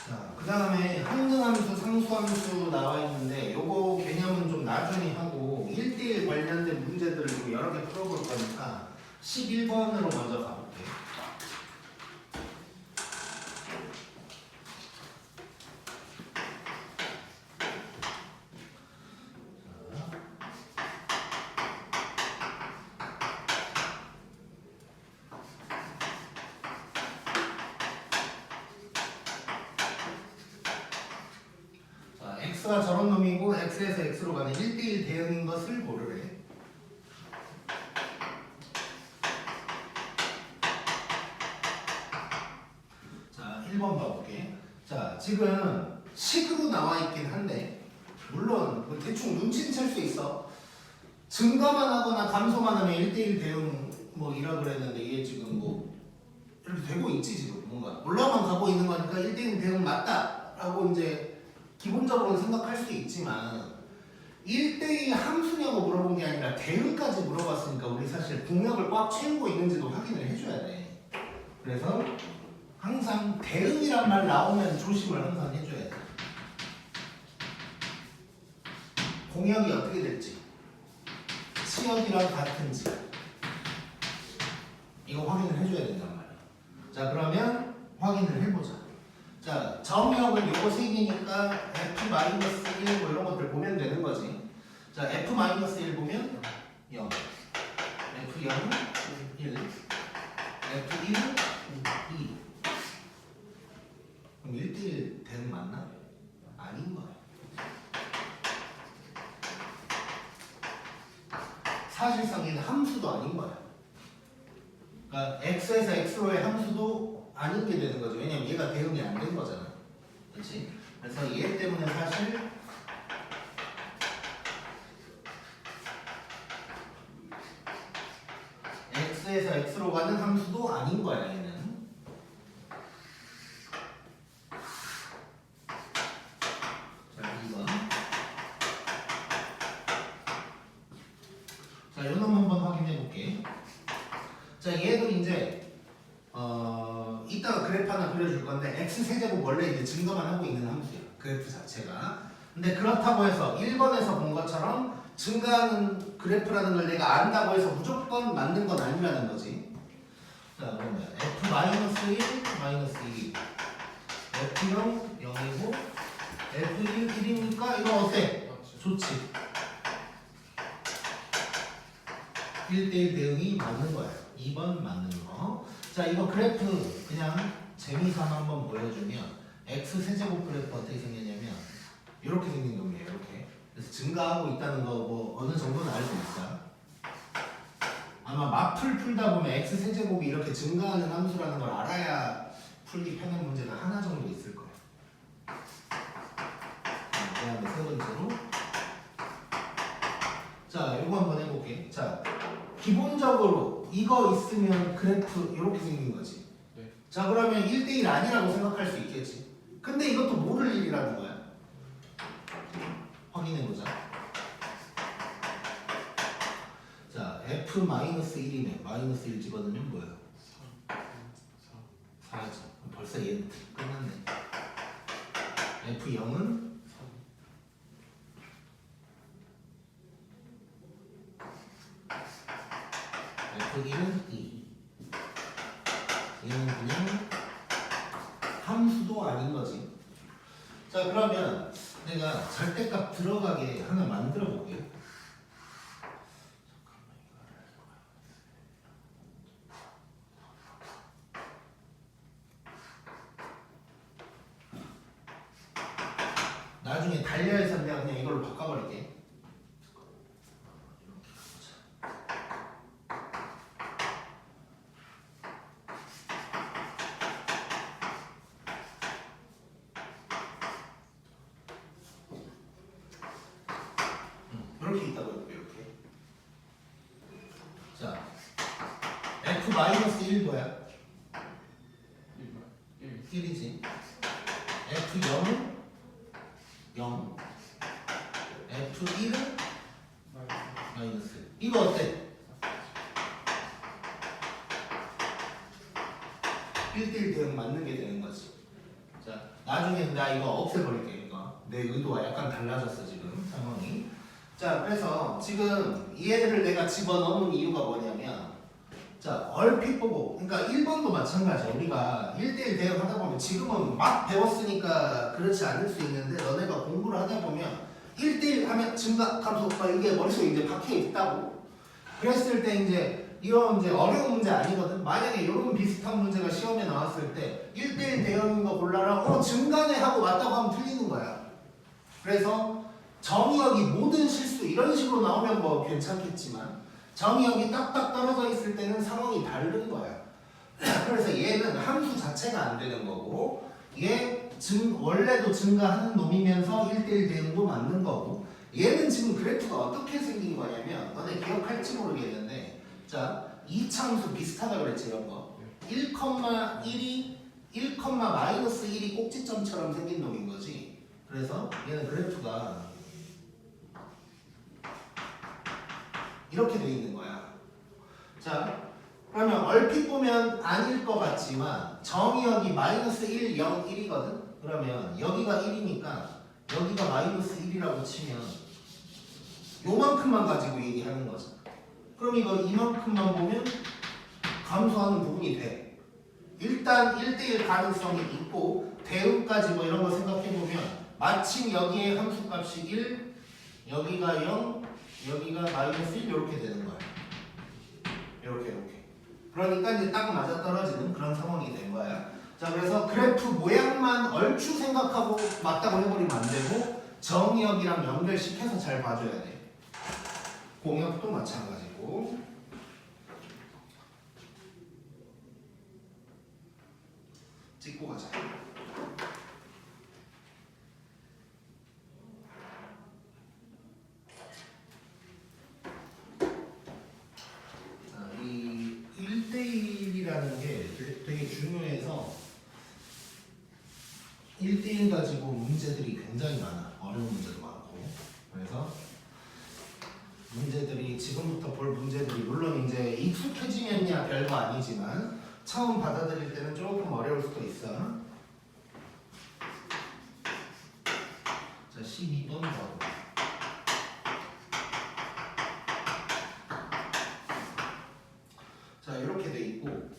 [SPEAKER 1] 자, 그 다음에 항등함수, 상수함수 나와 있는데 요거 개념은 좀 나중에 하고 1대1 관련된 문제들을 좀 여러 개 풀어볼 거니까 11번으로 먼저 가볼게요. x가 저런 놈이고 x에서 x로 가는 1대1 대응인 것을 고르래. 자, 1번 봐볼게. 자, 지금 식으로 나와 있긴 한데 물론 뭐 대충 눈치는 챌 수 있어. 증가만 하거나 감소만 하면 1대1 대응 뭐 이라 그랬는데 이게 지금 뭐 이렇게 되고 있지. 지금 뭔가 올라만 가고 있는 거니까 1대1 대응 맞다라고 이제 기본적으로는 생각할 수 있지만 1대1 함수냐고 물어본 게 아니라 대응까지 물어봤으니까 우리 사실 공역을 꽉 채우고 있는지도 확인을 해줘야 돼. 그래서 항상 대응이란 말 나오면 조심을 항상 해줘야 돼. 공역이 어떻게 될지, 치역이랑 같은지 이거 확인을 해줘야 된단 말이야. 자, 그러면 확인을 해보자. 자, 정역은 요거 세 개니까 F-1 뭐 이런 것들 보면 되는 거지. 자, F-1 보면 0, F0은 1, F1은 2. 그럼 1대1 대응 맞나? 아닌 거야. 사실상 얘는 함수도 아닌 거야. 그러니까 x에서 x로의 함수도 아닌 게 되는 거죠. 왜냐면 얘가 대응이 안 된 거잖아. 그렇지? 그래서 얘 때문에 사실 x에서 x로 가는 함수도 아닌 거야, 얘는. 자, 2번. 자, 요 놈 한번 확인해 볼게. 자, 얘도 이제 이따가 그래프 하나 그려줄 건데 x 세제곱 원래 이제 증가만 하고 있는 함수야. 그래프 자체가. 근데 그렇다고 해서 1번에서 본 것처럼 증가하는 그래프라는 걸 내가 안다고 해서 무조건 맞는 건 아니라는 거지. 자, 그러면 F-1, -1, F0, 0이고 F1, 1이니까 이거 어때?
[SPEAKER 3] 맞죠.
[SPEAKER 1] 좋지. 1대1 대응이 맞는 거야. 2번 맞는 거. 자, 이거 그래프 그냥 재미삼아 한번 보여주면 x 세제곱 그래프 어떻게 생겼냐면 이렇게 생긴 겁니다. 이렇게. 그래서 증가하고 있다는 거 뭐 어느 정도는 알고 있어. 아마 마풀 풀다 보면 x 세제곱이 이렇게 증가하는 함수라는 걸 알아야 풀기 편한 문제가 하나 정도 있을 거야. 그 다음에 세 번째로 자, 이거 한번 해볼게. 자, 기본적으로 이거 있으면 그래프 이렇게 생긴 거지.
[SPEAKER 3] 네.
[SPEAKER 1] 자, 그러면 1대1 아니라고 생각할 수 있겠지. 근데 이것도 모를 일이라는 거야. 확인해보자. 자, F-1이네. -1 집어넣으면 뭐예요? 4지. 벌써 얘 끝났네. F0은 F1은 2. 얘는 그냥 함수도 아닌 거지. 자, 그러면 내가 절대값 들어가게 하나 만들어 볼게요. 나중에 달려해서 내가 그냥 이걸로 바꿔버릴게. 이렇게 있다고 해볼게요. 이렇게. 자, F-1 뭐야? 1이지. F0은 0. F1은 마이너스. 이거 어때? 1대1 대응 맞는 게 되는 거지. 자, 나중에 나 이거 없애버릴게. 이거 내 의도와 약간 달라졌어 지금 상황이. 자, 그래서 지금 얘를 내가 집어넣은 이유가 뭐냐면, 자, 얼핏 보고, 그러니까 1번도 마찬가지야. 우리가 1대1 대응하다 보면 지금은 막 배웠으니까 그렇지 않을 수 있는데, 너네가 공부를 하다 보면 1대1 하면 증가 감소 막 이게 머릿속에 이제 박혀 있다고. 그랬을 때 이제 이런 이제 어려운 문제 아니거든. 만약에 이런 비슷한 문제가 시험에 나왔을 때 1대1 대응인 거 골라라. 증가네 하고 맞다고 하면 틀리는 거야. 그래서 정의역이 모든 실수 이런 식으로 나오면 뭐 괜찮겠지만 정의역이 딱딱 떨어져 있을 때는 상황이 다른 거야. 그래서 얘는 함수 자체가 안 되는 거고, 얘 원래도 증가하는 놈이면서 1대1 대응도 맞는 거고, 얘는 지금 그래프가 어떻게 생긴 거냐면, 너네 기억할지 모르겠는데, 자, 이차함수 비슷하다 그랬지 이런 거. 1,1이 1,-1이 꼭지점처럼 생긴 놈인 거지. 그래서 얘는 그래프가 이렇게 돼 있는 거야. 자, 그러면 얼핏 보면 아닐 것 같지만 정의역이 -1, 0, 1이거든? 그러면 여기가 1이니까 여기가 -1이라고 치면 요만큼만 가지고 얘기하는 거죠. 그럼 이거 이만큼만 보면 감소하는 부분이 돼. 일단 1대1 가능성이 있고 대응까지 뭐 이런 거 생각해보면 마침 여기에 함수값이 1, 여기가 0, 여기가 -1 이렇게 되는 거야. 이렇게. 그러니까 이제 딱 맞아떨어지는 그런 상황이 된 거야. 자, 그래서 그래프 모양만 얼추 생각하고 맞다고 해버리면 안 되고 정의역이랑 연결시켜서 잘 봐줘야 돼. 공역도 마찬가지고. 찍고 가자. 이 1대1이라는 게 되게 중요해서 1대1 가지고 문제들이 굉장히 많아. 어려운 문제도 많고. 그래서 문제들이 지금부터 볼 문제들이 물론 이제 익숙해지면야 별거 아니지만 처음 받아들일 때는 조금 어려울 수도 있어. 자, 12번 바로. 자, 이렇게 돼 있고.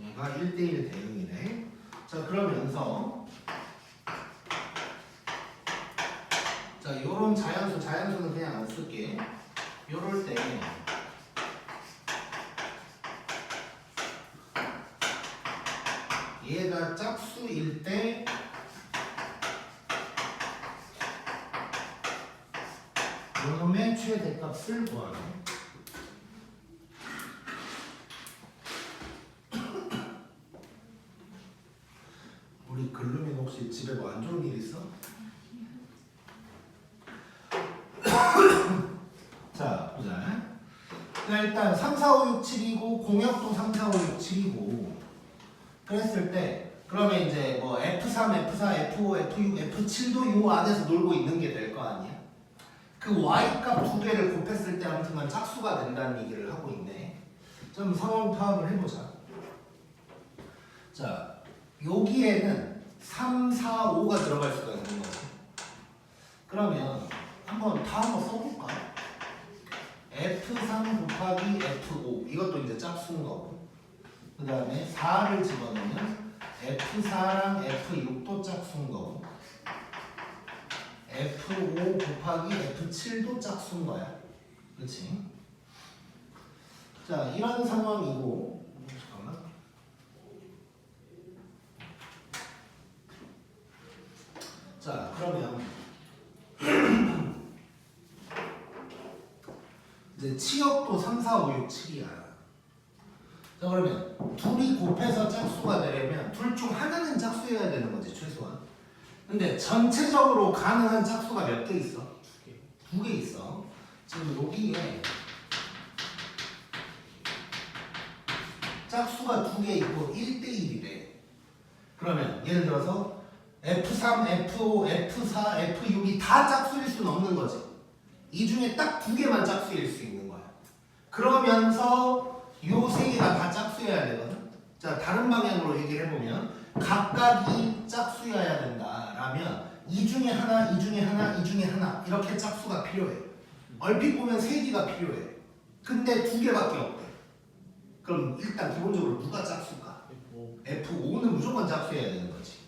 [SPEAKER 1] 얘가 1대1 대응이네. 자, 그러면서 자, 요런 자연수는 그냥 안 쓸게. 요럴 때 얘가 짝수일 때 요놈의 최대값을 구하래. 우리 글루민 혹시 집에 뭐 안 좋은 일 있어? 자, 보자. 일단 3, 4, 5, 6, 7이고 공역도 3, 4, 5, 6, 7이고 그랬을 때 그러면 이제 뭐 F3, F4, F5, F6, F7도 요 안에서 놀고 있는 게 될 거 아니야? 그 Y값 두 개를 곱했을 때 아무튼간 짝수가 된다는 얘기를 하고 있네. 좀 상황 파악을 해보자. 자, 여기에는 3, 4, 5가 들어갈 수가 있는 거지. 그러면 한번 써볼까? F3 곱하기 F5 이것도 이제 짝수인 거고 그 다음에 4를 집어넣으면 F4랑 F6도 짝수인 거고 F5 곱하기 F7도 짝수인 거야. 그렇지? 자, 이런 상황이고 잠깐만. 자, 그러면 이제 치역도 3, 4, 5, 6, 7이야. 자, 그러면 둘이 곱해서 짝수가 되려면 둘 중 하나는 짝수여야 되는 거지, 최소한. 근데 전체적으로 가능한 짝수가 몇 개 있어? 두 개 있어. 지금 여기에 짝수가 두 개 있고 1대1이래. 그러면 예를 들어서 F3, F5, F4, F6이 다 짝수일 수는 없는 거지. 이 중에 딱 두 개만 짝수일 수 있는 거야. 그러면서 요 세 개가 다 짝수여야 되거든. 자, 다른 방향으로 얘기를 해보면 각각이 짝수여야 된다라면 이 중에 하나, 이 중에 하나, 이 중에 하나 이렇게 짝수가 필요해. 얼핏 보면 세 개가 필요해. 근데 두 개밖에 없대. 그럼 일단 기본적으로 누가 짝수일까? F5는 무조건 짝수여야 되는 거지.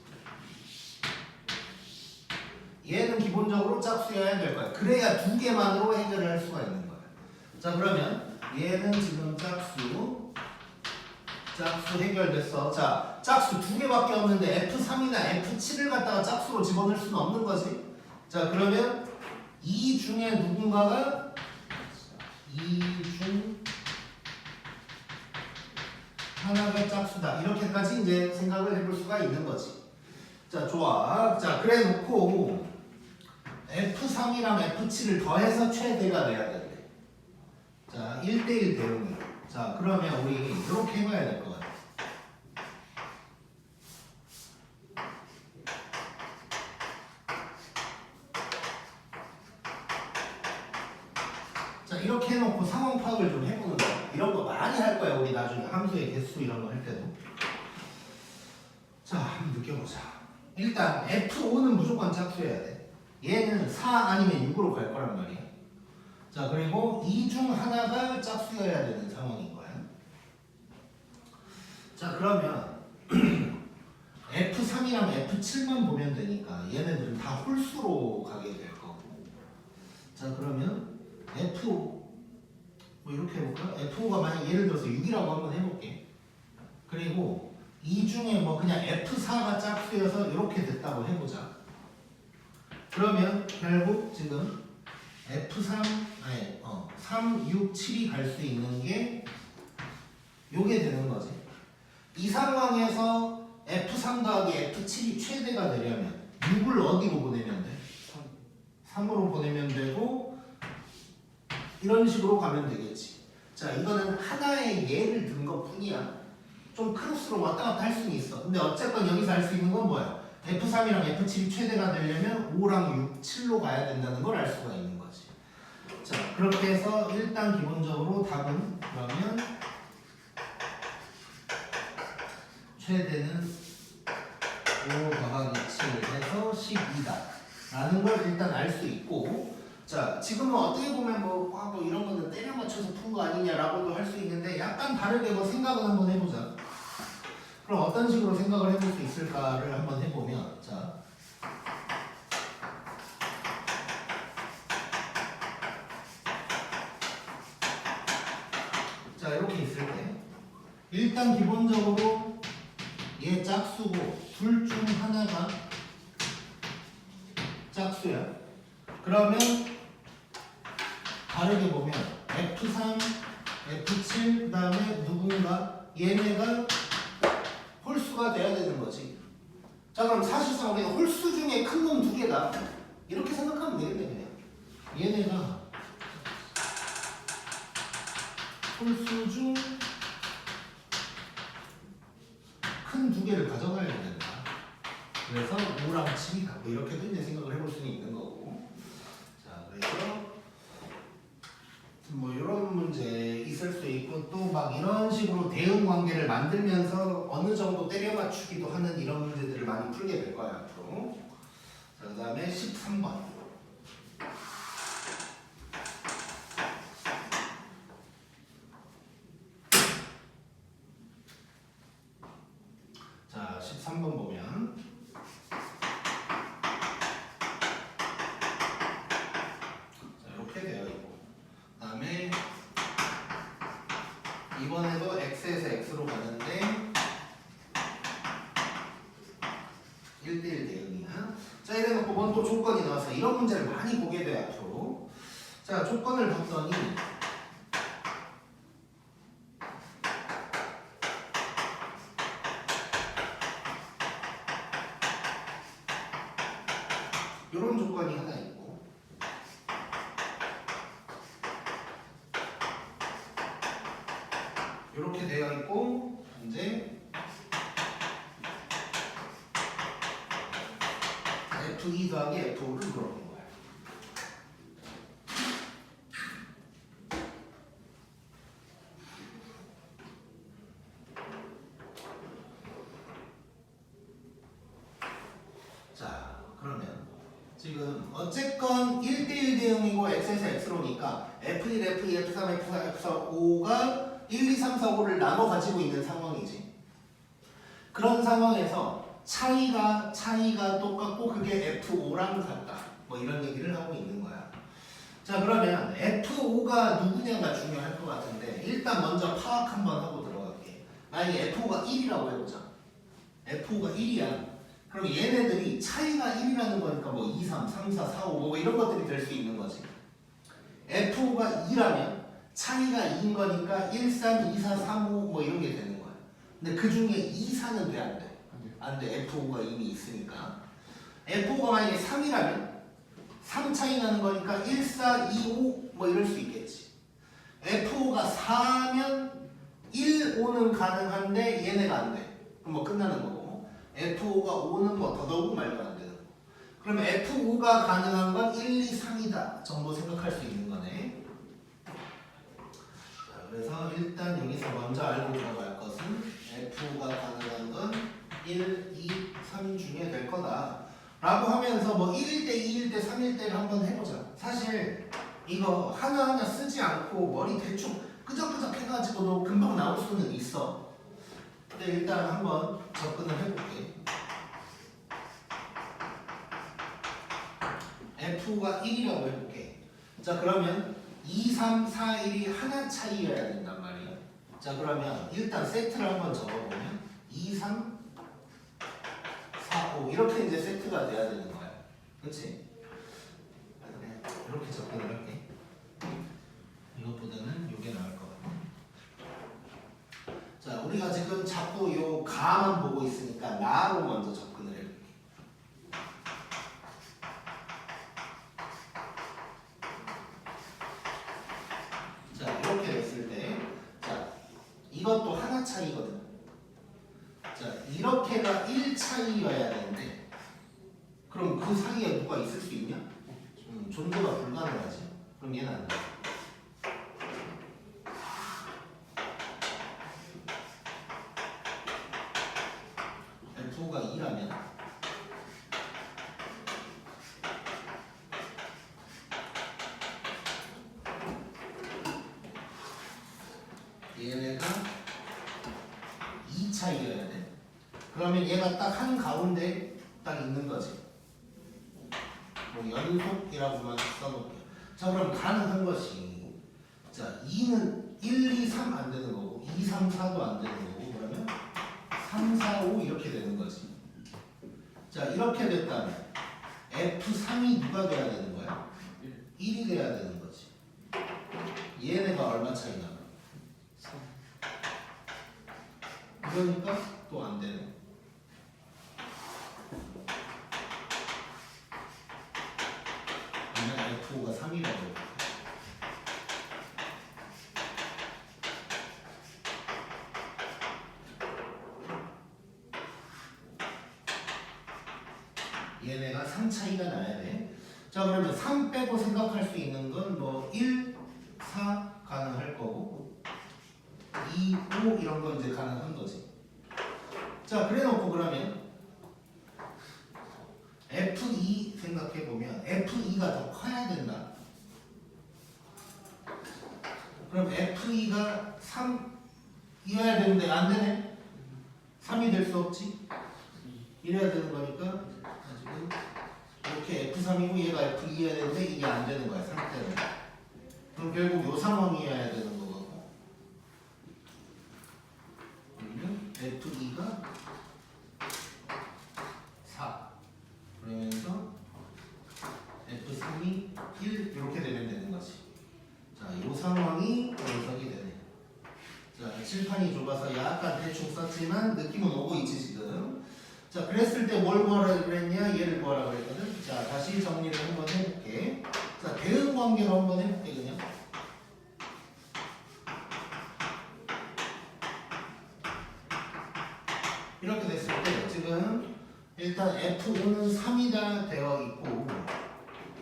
[SPEAKER 1] 얘는 기본적으로 짝수여야 될 거야. 그래야 두 개만으로 해결을 할 수가 있는 거야. 자, 그러면 얘는 지금 짝수 해결됐어. 자, 짝수 두 개밖에 없는데 F3이나 F7을 갖다가 짝수로 집어넣을 수는 없는 거지. 자, 그러면 이 중에 누군가가 이 중 하나가 짝수다. 이렇게까지 이제 생각을 해볼 수가 있는 거지. 자, 좋아. 자, 그래 놓고 F3이랑 F7을 더해서 최대가 돼야 된대. 자, 1대1 대응이. 자, 그러면 우리 이렇게 해봐야 될 것 같아. 자, 이렇게 해놓고 상황 파악을 좀 해보는 거야. 이런 거 많이 할 거야, 우리 나중에 함수의 개수 이런 거 할 때도. 자, 한번 느껴보자. 일단 F5는 무조건 짝수여야 돼. 얘는 4 아니면 6으로 갈 거란 말이야. 자, 그리고 이 중 하나가 짝수여야 되는 상황인 거야. 자, 그러면 F3이랑 F7만 보면 되니까 얘네들은 다 홀수로 가게 될 거고. 자, 그러면 F5 뭐 이렇게 해볼까? F5가 만약 예를 들어서 6이라고 한번 해볼게. 그리고 이 중에 뭐 그냥 F4가 짝수여서 이렇게 됐다고 해보자. 그러면 결국 지금 F3 3, 6, 7이 갈 수 있는 게 요게 되는 거지. 이 상황에서 F3 더하기 F7이 최대가 되려면 6을 어디로 보내면 돼? 3으로 보내면 되고 이런 식으로 가면 되겠지. 자, 이거는 하나의 예를 든 것 뿐이야. 좀 크로스로 왔다 갔다 할 수는 있어. 근데 어쨌건 여기서 알 수 있는 건 뭐야? F3이랑 F7이 최대가 되려면 5랑 6, 7로 가야 된다는 걸 알 수가 있는 거지. 자, 자, 그렇게 해서 일단 기본적으로 답은 그러면 최대는 5 더하기 7 해서 12다 라는 걸 일단 알 수 있고, 자, 지금은 어떻게 보면 뭐 이런 거는 때려 맞춰서 푼 거 아니냐라고도 할 수 있는데 약간 다르게 뭐 생각을 한번 해보자. 그럼 어떤 식으로 생각을 해볼 수 있을까를 한번 해보면, 자, 이렇게 있을 때 일단 기본적으로 얘 짝수고 둘 중 하나가 짝수야. 그러면 다르게 보면 F3, F7 그 다음에 누군가 얘네가 홀수가 돼야 되는 거지. 자, 그럼 사실상 우리가 홀수 중에 큰 놈 두 개다 이렇게 생각하면 되겠네. 그냥 얘네가 홀수 중 큰 두 개를 가져가야 된다. 그래서 5랑 7이 같고 이렇게도 이제 생각을 해볼 수는 있는 거고. 자, 그래서 뭐 이런 문제 있을 수 있고 또 막 이런 식으로 대응 관계를 만들면서 어느 정도 때려 맞추기도 하는 이런 문제들을 많이 풀게 될 거야 앞으로. 자, 그다음에 13번. 자, 13번 보면 자, 이렇게 되어 있고, 그 다음에 이번에도 x에서 x로 가는데 1대1 대응이야. 자, 이래 놓고 뭔 또 조건이 나와서 이런 문제를 많이 보게 돼 앞으로. 자, 조건을 봤더니 이런 조건이 하나 있고, 이렇게 되어 있고, 이제 F2 더하기 F5를 물어보는 거야. 자, 그러면 지금 어쨌건 1대1 대응이고 x에서 x로니까 F1, F2, F3, F4, F4, 5가 1, 2, 3, 4, 5를 나눠 가지고 있는 상황이지. 그런 상황에서 차이가 똑같고 그게 F5랑 같다. 뭐 이런 얘기를 하고 있는 거야. 자, 그러면 F5가 누구냐가 중요할 것 같은데 일단 먼저 파악 한번 하고 들어갈게. 만약에 F5가 1이라고 해보자. F5가 1이야. 그럼 얘네들이 차이가 1이라는 거니까 뭐 2, 3, 3, 4, 4, 5 뭐 이런 것들이 될 수 있는 거지. F5가 2라면 차이가 2인 거니까 1, 3, 2, 4, 3, 5 뭐 이런 게 되는 거야. 근데 그 중에 2, 4는 돼? 안 돼? 안 돼. F5가 이미 있으니까. F5가 만약에 3이라면 3 차이 나는 거니까 1, 4, 2, 5 뭐 이럴 수 있겠지. F5가 4면 1, 5는 가능한데 얘네가 안 돼. 그럼 뭐 끝나는 거고. F5가 5는 뭐 더더욱 말도 안 되는 거. 그러면 F5가 가능한 건 1, 2, 3이다 정도 생각할 수 있는 거네. 자, 그래서 일단 여기서 먼저 알고 들어갈 것은 F5가 가능한 건 1, 2, 3 중에 될 거다 라고 하면서 뭐 1일 때, 2일 때, 3일 때를 한번 해보자. 사실 이거 하나하나 쓰지 않고 머리 대충 끄적끄적 해가지고도 금방 나올 수는 있어. 근데 일단 한번 접근을 해볼게. F가 1이라고 해볼게. 자, 그러면 2, 3, 4, 1이 하나 차이여야 된단 말이야. 자, 그러면 일단 세트를 한번 적어보면 2, 3, 4, 5 이렇게 이제 세트가 돼야 되는 거야. 그렇지? 이렇게 접근을 할게. 이것보다는 이게 나을 것 같아. 자, 우리가 지금 자꾸 요 가만 보고 있으니까 라로 먼저 접근을 해볼게. 자, 이렇게 됐을 때, 자, 이것도 하나 차이거든. 자, 이렇게가 1 차이여야 되는데, 그럼 그 사이에 누가 있을 수 있냐? 존재가 불가능하지. 그럼 얘는 안 돼. F5가 2라면 얘네가 2 차이여야 돼. 그러면 얘가 딱 한 가운데 딱 있는 거지. 뭐 연속이라고만 써놓을게요. 자, 그럼 가능한 것이 자 2는 1, 2, 3 안 되는 거고 2, 3, 4도 안 되는 거고 그러면 3, 4, 5 이렇게 되는 거지. 자, 이렇게 됐다면 F3이 누가 돼야 되는 거야? 1이 돼야 되는 거지. 얘네가 얼마 차이 나나?
[SPEAKER 3] 3.
[SPEAKER 1] 그러니까 또 안 되네. 그러면 F5가 3이라고. 얘네가 3 차이가 나야 돼. 자, 그러면 3 빼고 생각할 수 있는 건 뭐 1, 4 가능할 거고 2, 5 이런 거 이제 가능한 거지. 자, 그래 놓고 그러면 F2 생각해 보면 F2가 더 커야 된다. 그럼 F2가 3이어야 되는데 안 되네. 3이 될 수 없지. 이래야 되는 거니까 지금 이렇게 F3이고 얘가 F2여야 되는데 이게 안 되는 거야. 3 때문에. 그럼 결국 요 상황이어야 되는 거고. 그러면 F2가 4 그러면서 F3이 1 이렇게 되면 되는 거지. 자, 요 상황이 연석이 되네. 자, 칠판이 좁아서 약간 대충 썼지만 느낌은 오고 있지 지금. 자, 그랬을 때 뭘 구하라 그랬냐? 얘를 구하라 그랬거든. 자, 다시 정리를 한번 해볼게. 자, 대응 관계로 한번 해볼게 그냥. 이렇게 됐을 때 지금 일단 F5는 3이다 되어 있고,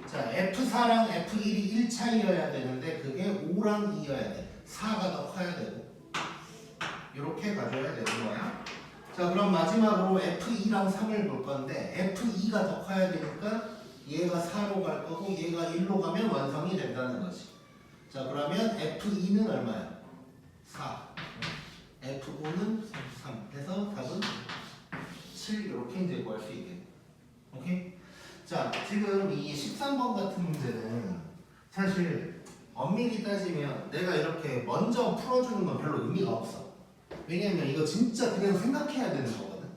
[SPEAKER 1] 자 F4랑 F1이 1 차이여야 되는데 그게 5랑 2여야 돼. 4가 더 커야 되고 이렇게 가져야 되는 거야. 자, 그럼 마지막으로 F2랑 3을 볼 건데 F2가 더 커야 되니까 얘가 4로 갈 거고 얘가 1로 가면 완성이 된다는 거지. 자, 그러면 F2는 얼마야? 4. F5는 3. 해서 답은 7 이렇게 이제 구할 수 있겠네. 오케이? 자, 지금 이 13번 같은 문제는 사실 엄밀히 따지면 내가 이렇게 먼저 풀어주는 건 별로 의미가 없어. 왜냐면 이거 진짜 그냥 생각해야 되는 거거든.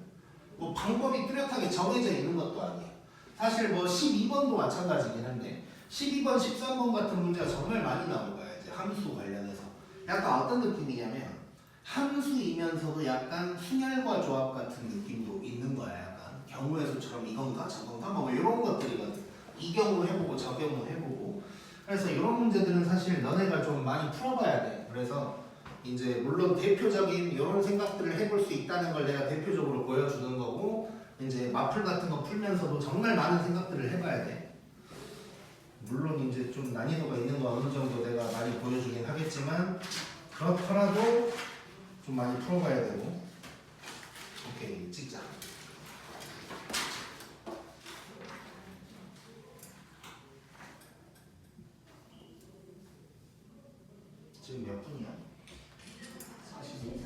[SPEAKER 1] 뭐 방법이 뚜렷하게 정해져 있는 것도 아니야. 사실 뭐 12번도 마찬가지긴 한데 12번, 13번 같은 문제가 정말 많이 나올 거야. 이제 함수 관련해서. 약간 어떤 느낌이냐면 함수이면서도 약간 순열과 조합 같은 느낌도 있는 거야. 약간 경우의 수처럼 이건가 저건가 뭐 이런 것들이거든. 이 경우 해보고 저 경우 해보고. 그래서 이런 문제들은 사실 너네가 좀 많이 풀어봐야 돼. 그래서 이제 물론 대표적인 이런 생각들을 해볼 수 있다는 걸 내가 대표적으로 보여주는 거고, 이제 마플 같은 거 풀면서도 정말 많은 생각들을 해봐야 돼. 물론 이제 좀 난이도가 있는 거 어느 정도 내가 많이 보여주긴 하겠지만 그렇더라도 좀 많이 풀어봐야 되고. 오케이, 찍자. 지금 몇 분이야? 45.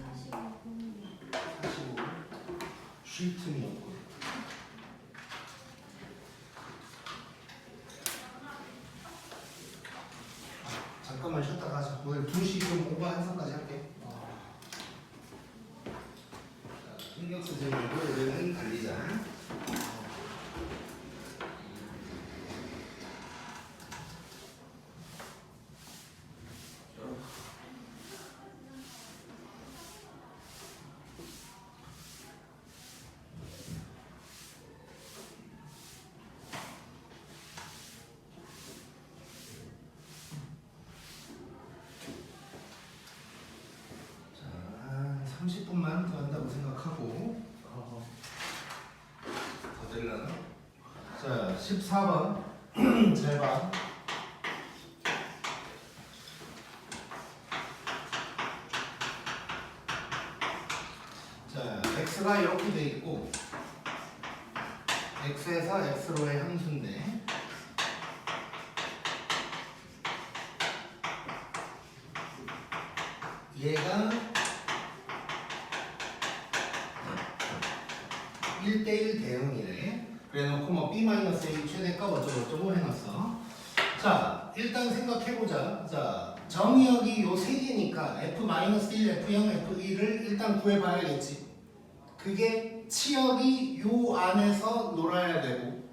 [SPEAKER 1] 45. 쉴 틈이 없고. 잠깐만 쉬었다 가자. 오늘 2시 좀 공부 한성까지 할게. 신경쓰지 말고 우리는 달리자. 자, 30분만 더 한다고 생각하고. 더 되려나? 자, 14번 잘 봐. x가 이렇게 돼 있고 x에서 x로의 함수인데 얘가 1대1 대응이래. 그래놓고 뭐 b-a 최대값 어쩌고 해놨어. 자, 일단 생각해보자. 자, 정의역이 요 세 개니까 f-1, f0, f1을 일단 구해봐야겠지. 그게 치역이 요 안에서 놀아야 되고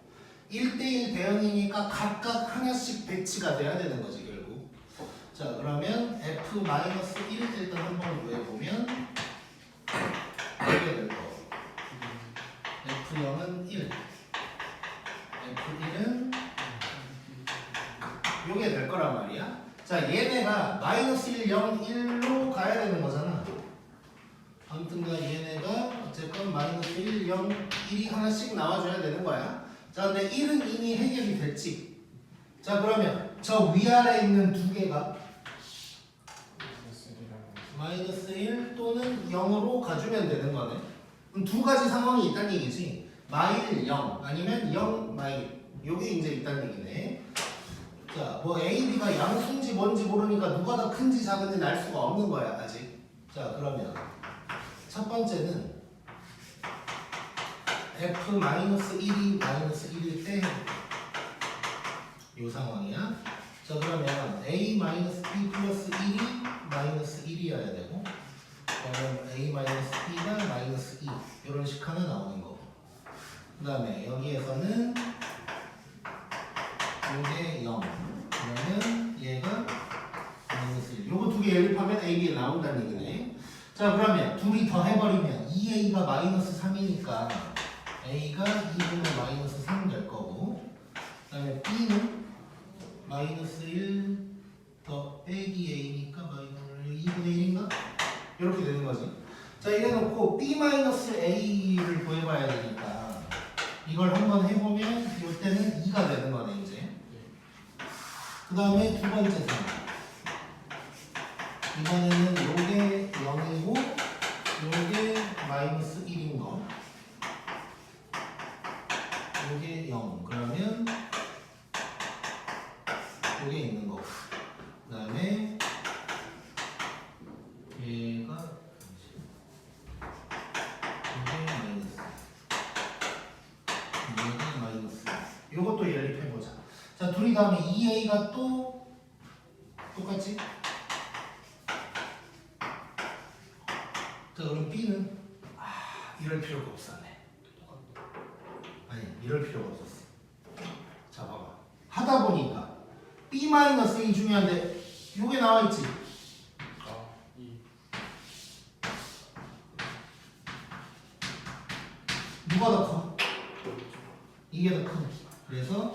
[SPEAKER 1] 1대1 대응이니까 각각 하나씩 배치가 돼야 되는 거지 결국. 자, 그러면 f-1 일단 한번 구해보면 이렇게 될 거. F0은 1, F1은 요게 될 거란 말이야. 자, 얘네가 마이너스 1, 0, 1로 가야 되는 거잖아. 아무튼간 얘네가 어쨌건 마이너스 1, 0, 1이 하나씩 나와줘야 되는 거야. 자, 근데 1은 이미 해결이 됐지. 자, 그러면 저 위아래에 있는 두 개가 마이너스 1 또는 0으로 가주면 되는 거네. 그럼 두 가지 상황이 있다는 얘기지. 마일 0 아니면 0 마일. 요게 이제 있다는 얘기네. 자, 뭐 A, B가 양수인지 뭔지 모르니까 누가 더 큰지 작은지 알 수가 없는 거야 아직. 자, 그러면 첫 번째는 F-1이 마이너스 1일 때 요 상황이야. 자, 그러면 A-B 플러스 1이 마이너스 1이어야 되고 그러면 A-B가 마이너스 2 이런 식 하나 나오는 거고 그 다음에 여기에서는 요게 0 그러면 얘가 마이너스 1 요거 두 개 연립하면 AB에 나온다는 얘기네. 자, 그러면 둘이 더 해버리면 2A가 마이너스 3이니까 A가 2분의 마이너스 3 될 거고 그 다음에 B는 마이너스 1 더 빼기 A니까 마이너스 2분의 1인가? 이렇게 되는 거지. 자, 이래놓고 B-A를 구해봐야 되니까 이걸 한번 해보면 이때는 2가 되는 거네 이제. 그 다음에 두 번째 상황. 이번에는 요게 0이고 요게 마이너스 1인 거. 요게 0. 그러면 요게 있는 거. 그 다음에 얘가 얘가 마이너스 요것도 연립해보자. 자, 둘이 다음에 2A가 또 똑같지? 자, 그럼 B는 이럴 필요가 없었네. 아니, 이럴 필요가 없었어. 자, 봐봐. 하다 보니까 B-A 중요한데 요게 나와있지? 누가 더 커? 이게 더 크고 그래서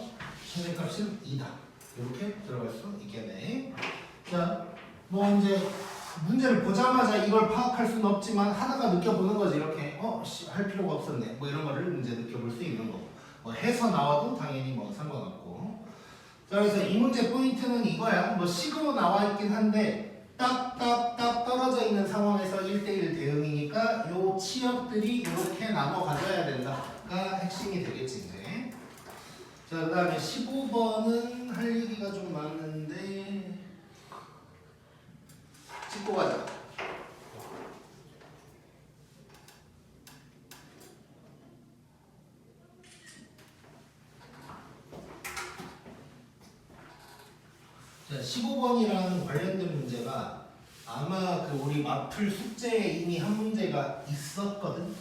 [SPEAKER 1] 최대값은 2다 이렇게 들어갈 수 있겠네. 자, 뭐 이제 문제를 보자마자 이걸 파악할 수는 없지만 하다가 느껴보는 거지. 이렇게 할 필요가 없었네 뭐 이런 거를 이제 느껴볼 수 있는 거고 뭐 해서 나와도 당연히 뭐 상관없고. 자, 그래서 이 문제 포인트는 이거야. 뭐 식으로 나와 있긴 한데 딱딱딱 떨어져 있는 상황에서 1대1 대응이니까 요 치역들이 이렇게 나눠 가져야 된다가 핵심이 되겠지 이제. 자, 그 다음에 15번은 할 얘기가 좀 많은데 찍고 가자. 자, 15번이랑 관련된 문제가 아마 그 우리 마플 숙제에 이미 한 문제가 있었거든.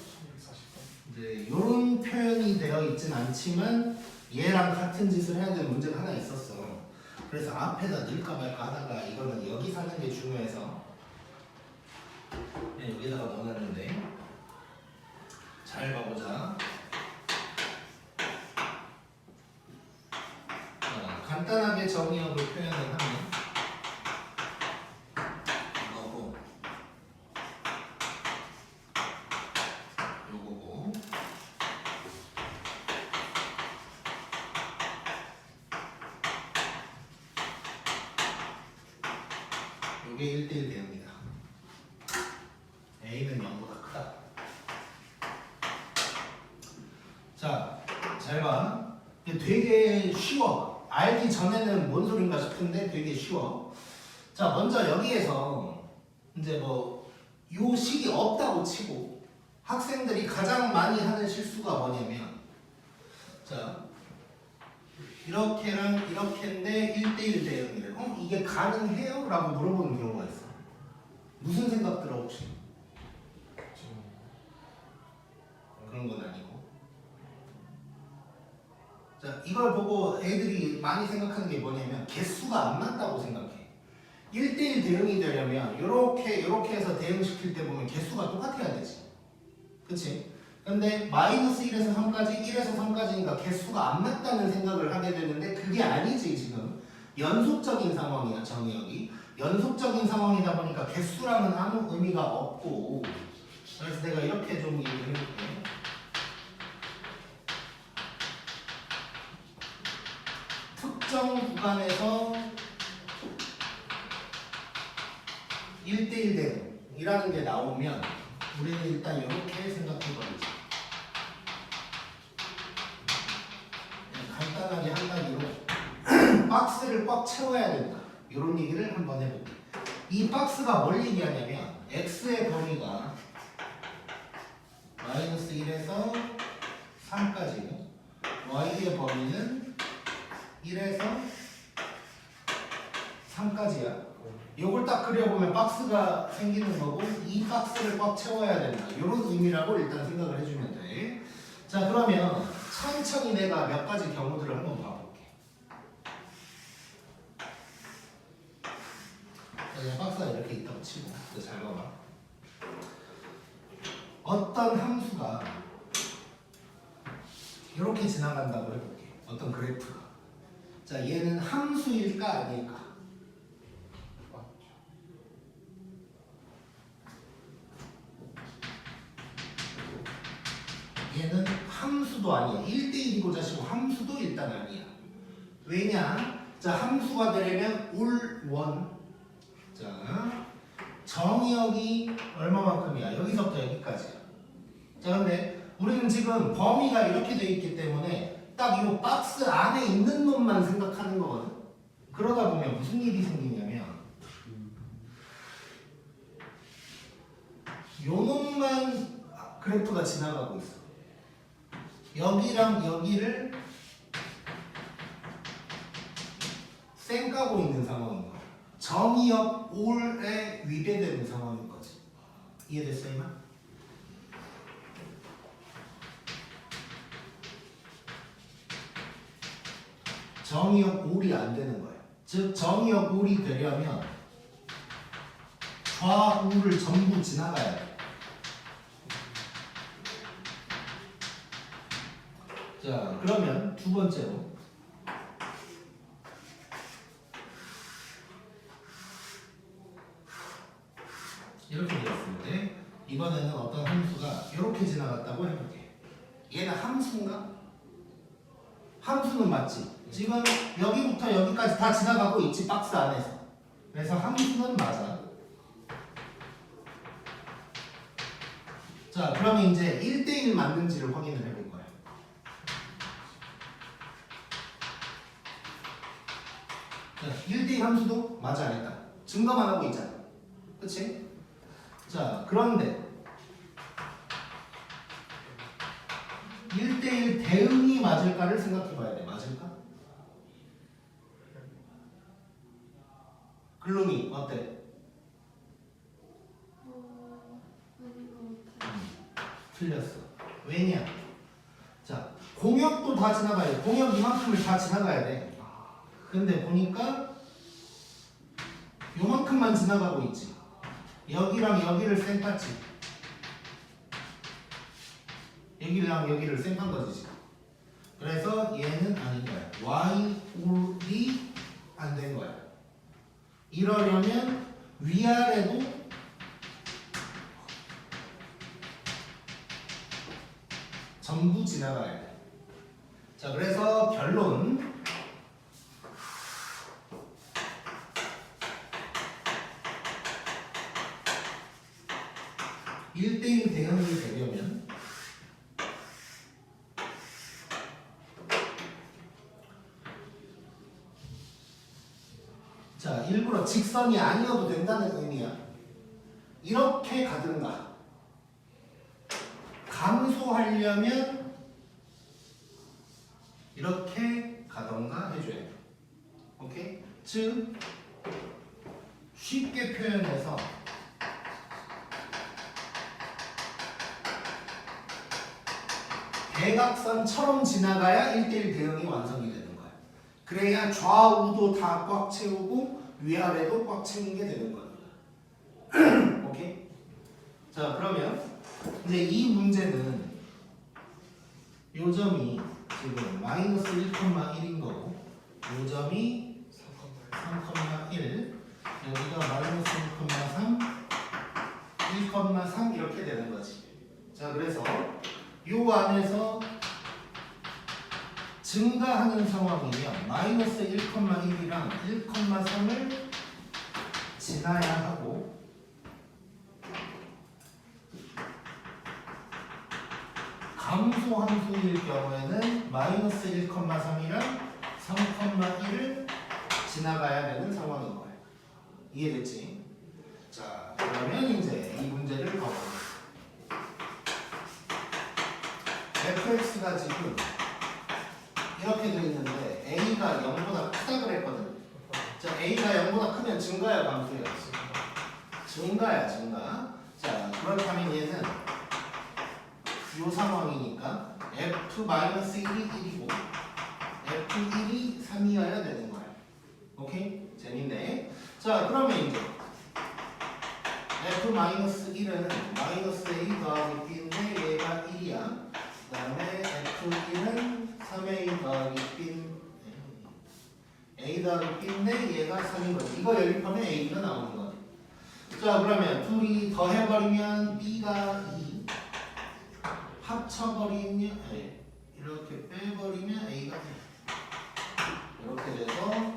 [SPEAKER 1] 이제 이런 표현이 되어 있진 않지만 얘랑 같은 짓을 해야 되는 문제가 하나 있었어. 그래서 앞에다 넣을까 말까 하다가 이거는 여기 사는 게 중요해서 그냥 여기다가 넣어놨는데 잘 봐보자. 간단하게 정의역을 표현을 하면 이거고 요거고 요게 1대1 대응이다. A는 0보다 크다. 자, 잘 봐. 이게 되게 쉬워. 알기 전에는 뭔 소린가 싶은데 되게 쉬워. 자, 먼저 여기에서 이제 뭐 요 식이 없다고 치고 학생들이 가장 많이 하는 실수가 뭐냐면 자, 이렇게랑 이렇게인데 1대1 대응이래. 이게 가능해요? 라고 물어보는 경우가 있어. 무슨 생각 들어 혹시? 그런 건 아니고. 자, 이걸 보고 애들이 많이 생각하는 게 뭐냐면 개수가 안 맞다고 생각해. 1대1 대응이 되려면 이렇게 해서 대응시킬 때 보면 개수가 똑같아야 되지. 그치? 근데 마이너스 1에서 3까지, 1에서 3까지니까 개수가 안 맞다는 생각을 하게 되는데 그게 아니지 지금. 연속적인 상황이야 정의역이. 연속적인 상황이다 보니까 개수랑은 아무 의미가 없고 그래서 내가 이렇게 좀 얘기를 해볼게. 특정 구간에서 1대1 대응이라는 게 나오면 우리는 일단 이렇게 생각해버리자. 간단하게 한 단위로 박스를 꽉 채워야 된다. 이런 얘기를 한번 해볼게. 이 박스가 뭘 얘기하냐면 x의 범위가 마이너스 1에서 3까지 y의 범위는 1에서 3까지야. 요걸 딱 그려보면 박스가 생기는 거고 이 박스를 꽉 채워야 된다. 이런 의미라고 일단 생각을 해주면 돼. 자, 그러면 천천히 내가 몇 가지 경우들을 한번 봐볼게. 자, 박스가 이렇게 있다고 치고 잘 봐봐. 어떤 함수가 이렇게 지나간다고 해볼게. 어떤 그래프가. 자, 얘는 함수일까 아닐까? 얘는 함수도 아니야. 1대1이고 자시고 함수도 일단 아니야. 왜냐? 자, 함수가 되려면 올1. 자, 정의역이 얼마만큼이야? 여기서부터 여기까지야. 자, 근데 우리는 지금 범위가 이렇게 돼 있기 때문에 딱 이 박스 안에 있는 놈만 생각하는 거거든. 그러다 보면 무슨 일이 생기냐면 요 놈만 그래프가 지나가고 있어. 여기랑 여기를 쌩 까고 있는 상황인 거야. 정의역 올에 위배되는 상황인 거지. 이해됐어, 이만? 정의역 올이 안 되는 거야. 즉 정의역 올이 되려면 좌우를 전부 지나가야 돼. 자, 그러면 두 번째로 이렇게 되었을 때 이번에는 어떤 함수가 이렇게 지나갔다고 해볼게. 얘는 함수인가? 함수는 맞지? 지금 여기부터 여기까지 다 지나가고 있지, 박스 안에서. 그래서 함수는 맞아. 자, 그러면 이제 1대1 맞는지를 확인을 해볼 거야. 자, 1대1 함수도 맞아, 안 했다. 증거만 하고 있잖아. 그치? 자, 그런데 1대1 대응이 맞을까를 생각해 봐야 돼. 맞을까? 글루미, 어때? 틀렸어. 왜냐? 자, 공역도 다 지나가야 돼. 공역 이만큼을 다 지나가야 돼. 근데 보니까 요만큼만 지나가고 있지. 여기랑 여기를 쌩 깠지. 여기랑 여기를 쌩 깐 거지 지금. 그래서 얘는 아닌 거야. y 올이 안 된 거야. 이러려면 위아래도 전부 지나가야 돼. 자, 그래서 결론. (1대1) 대응이 되려면 자, 일부러 직선이 아니어도 된다는 의미야. 이렇게 가든가 감소하려면 이렇게 가던가 해줘야 돼. 오케이? 즉 쉽게 표현해서 대각선처럼 지나가야 1대1 대응이 완성이 되는 거야. 그래야 좌우도 다 꽉 채우고 위아래도 꽉 채우는 게 되는 겁니다. 오케이? 자, 그러면 이제 이 문제는 요 점이 지금 마이너스 1,1인 거고 요 점이 3,1 여기가 마이너스 1,3 1,3 이렇게 되는 거지. 자, 그래서 요 안에서 증가하는 상황이면 마이너스 1,1이랑 1,3을 지나야 하고 감소 함수일 경우에는 마이너스 1,3이랑 3,1을 지나가야 되는 상황인 거예요. 이해됐지? 자, 그러면 이제 이 문제를 봐보겠습니다. fx가 지금 이렇게 되어 있는데 a가 0보다 크다 그랬거든. 자, a가 0보다 크면 증가야 감소야? 증가야 증가. 자, 그렇다면 얘는 요 상황이니까 f-1이 1이고 f1이 3이어야 되는 거야. 오케이? 재밌네. 자, 그러면 이제 f-1은 마이너스 a 더하기 b인데 얘가 1이야. 그 다음에 f1은 3a 더하기 b a 더하기 b인데 얘가 3인 거지. 이거 연립하면 a가 나오는 거야. 자, 그러면 둘이 더해버리면 b가 2 합쳐버리면 이렇게 빼버리면 a가 돼. 이렇게 돼서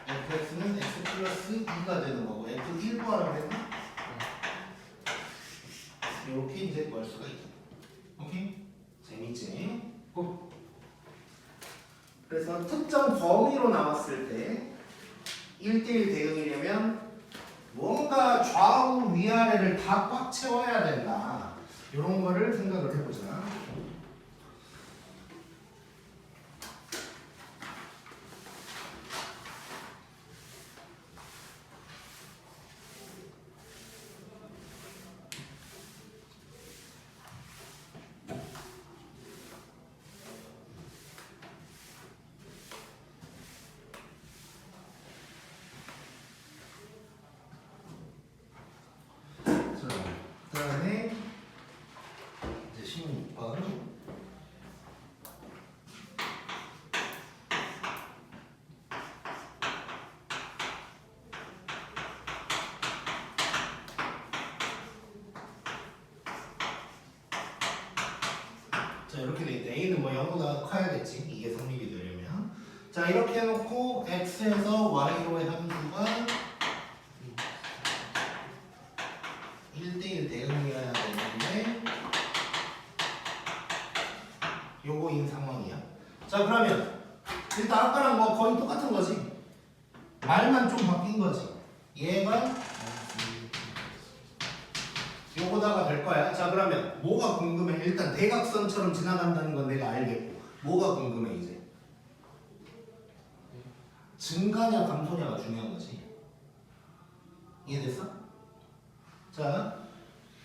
[SPEAKER 1] fx는 x 플러스 2가 되는 거고 f 1 구하라고 했나? 이렇게 이제 구할 수가 있다. 오케이? 재밌지? 그래서 특정 범위로 나왔을 때 1대1 대응이려면 뭔가 좌우 위아래를 다 꽉 채워야 된다. 이런 거를 생각을 해보자. 그 다음에 이제 16번 자, 이렇게 돼 있다. a는 뭐 0보다 커야겠지. 이게 성립이 되려면. 자, 이렇게 해놓고 x에서 y로의 함수가 1대1 대응이어야 되는데 요거인 상황이야. 자, 그러면 일단 아까랑 뭐 거의 똑같은 거지. 말만 좀 바뀐 거지. 얘가 요거다가 될 거야. 자, 그러면 뭐가 궁금해? 일단 대각선처럼 지나간다는 건 내가 알겠고 뭐가 궁금해 이제? 증가냐 감소냐가 중요한 거지. 이해됐어? 자,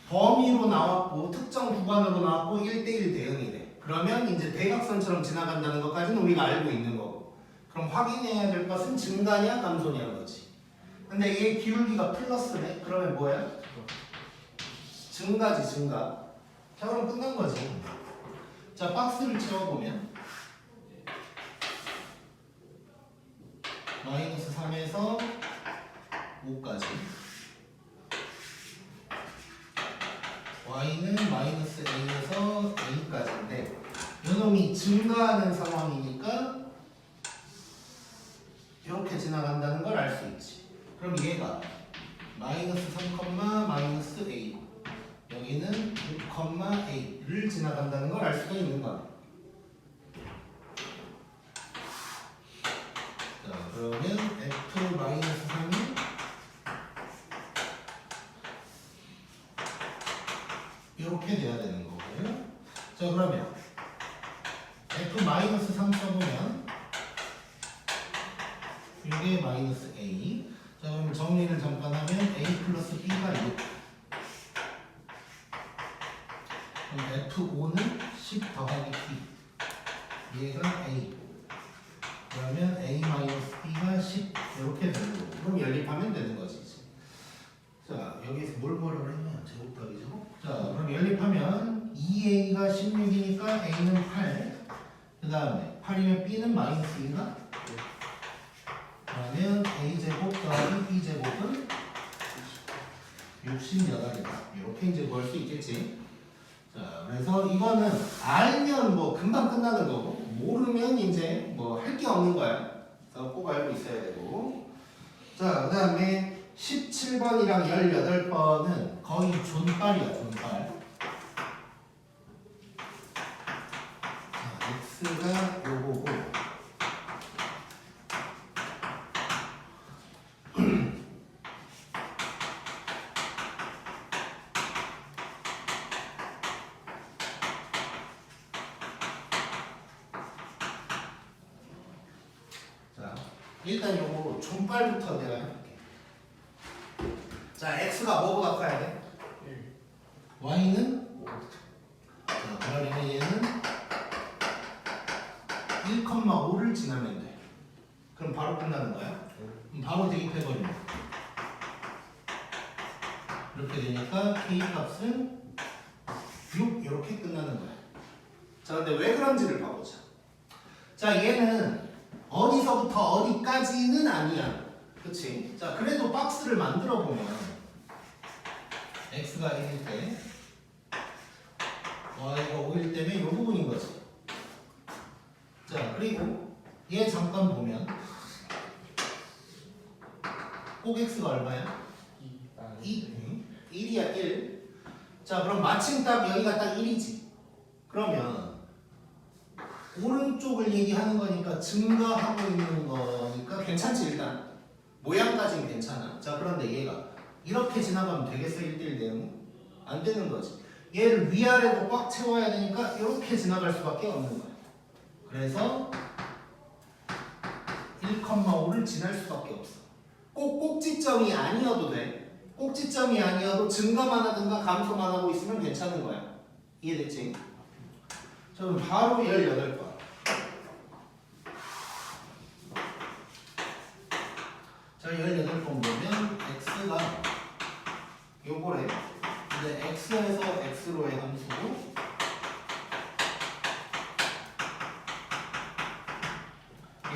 [SPEAKER 1] 범위로 나왔고 특정 구간으로 나왔고 1대1 대응이래. 그러면 이제 대각선처럼 지나간다는 것까지는 우리가 알고 있는 거고, 그럼 확인해야 될 것은 증가냐 감소냐는 거지. 근데 얘 기울기가 플러스네. 그러면 뭐야? 증가지 증가. 자, 그럼 끝난 거지. 자, 박스를 채워보면 마이너스 3에서 5까지 y는 마이너스 a에서 a까지인데 요놈이 증가하는 상황이니까 이렇게 지나간다는 걸 알 수 있지. 그럼 얘가 마이너스 3, 마이너스 a 여기는 6, a를 지나간다는 걸 알 수가 있는 거야. 자, 그러면 f 마이너스 3이 이렇게 돼야 되는 거고요. 자 그러면 f 마이너스 3 써보면 이게 마이너스 a. 자 그럼 정리를 잠깐 하면 a 플러스 b가 6. 그럼 f5는 10 더하기 b. 얘가 a. 그러면 a 마이너스 b가 10 이렇게 되는 거고. 그럼 연립하면 되는 거지. 자 여기서 뭐라고 했냐? 제곱답이죠. 자 그럼 연립하면 2a가 16이니까 a는 8. 그 다음에 8이면 b는 마이너스 2인가? 그러면 a제곱 더하기 b제곱은 68이다. 이렇게 이제 구할 수 있겠지. 자, 그래서 이거는 알면 뭐 금방 끝나는 거고, 모르면 이제 뭐 할 게 없는 거야. 그래서 꼭 알고 있어야 되고. 자, 그 다음에 17번이랑 18번은 거의 존빨이야, 존빨. 자, x가 요거고. 일단 요거 존빨부터 내가 해볼게. 자, x가 뭐보다 커야 돼?
[SPEAKER 3] 1.
[SPEAKER 1] y는? 자, 그러면 얘는 1,5를 지나면 돼. 그럼 바로 끝나는 거야? 그럼 바로 대입해버리면 이렇게 되니까 k 값은 6 이렇게 끝나는 거야. 자, 근데 왜 그런지를 봐보자. 자, 얘는 어디서부터 어디까지는 아니야. 그치? 자, 그래도 박스를 만들어 보면 x가 1일 때 y가 5일 때면 이 부분인 거지. 자, 그리고 얘 잠깐 보면 꼭 x가 얼마야? 2. 1이야 1. 자, 그럼 마침 딱 여기가 딱 1이지. 그러면 오른쪽을 얘기하는 거니까 증가하고 있는 거니까 괜찮지. 일단 모양까지는 괜찮아. 자, 그런데 얘가 이렇게 지나가면 되겠어? 1대1 내용은? 안 되는 거지. 얘를 위아래로 꽉 채워야 되니까 이렇게 지나갈 수밖에 없는 거야. 그래서 1,5를 지날 수밖에 없어. 꼭 꼭지점이 아니어도 돼. 꼭지점이 아니어도 증가만 하든가 감소만 하고 있으면 괜찮은 거야. 이해됐지? 자, 그럼 바로 18번. 자, 18번 보면 x가 요거래. 근데 x에서 x로의 함수고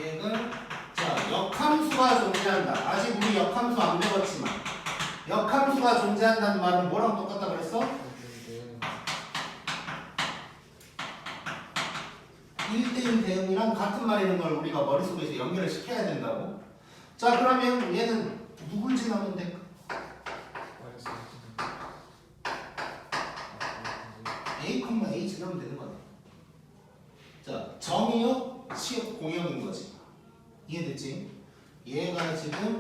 [SPEAKER 1] 얘가 자, 역함수가 존재한다. 아직 우리 역함수 안 배웠지만 역함수가 존재한다는 말은 뭐랑 똑같다 그랬어? 1대1 대응이랑 같은 말이라는 걸 우리가 머릿속에서 연결을 시켜야 된다고. 자, 그러면 얘는 누굴 지나면 될까? A, 지나면 되는 거네. 자, 정의역, 치역, 공역인 거지. 이해됐지? 얘가 지금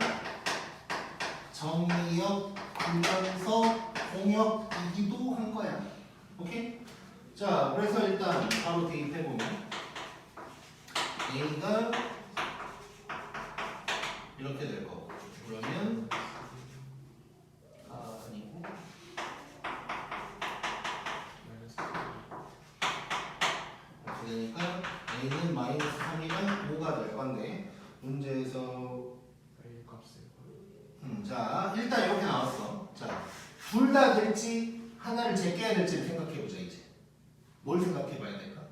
[SPEAKER 1] 정의역, 분면서, 공역이기도 한 거야. 오케이? 자, 그래서 일단 바로 대입해보면 A가 이렇게 될 거고, 그러면 아니고 그러니까 A는 마이너스 3이면 5가 될 건데 문제에서 자, 일단 이렇게 나왔어. 자, 둘 다 될지 하나를 제껴야 될지 생각해보자. 이제 뭘 생각해봐야 될까?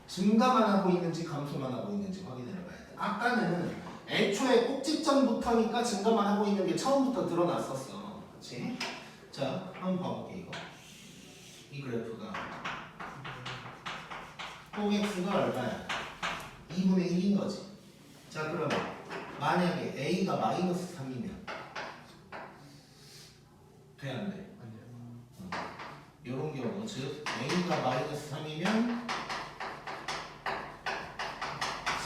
[SPEAKER 1] 증가만 하고 있는지 감소만 하고 있는지 확인해 봐야 돼. 아까는 애초에 꼭지점부터니까 증가만 하고 있는 게 처음부터 드러났었어. 그렇지? 자, 한번 봐볼게. 이거 이 그래프가 꼭 x가 얼마야? 2분의 1인 거지. 자, 그러면 만약에 a가 마이너스 3이면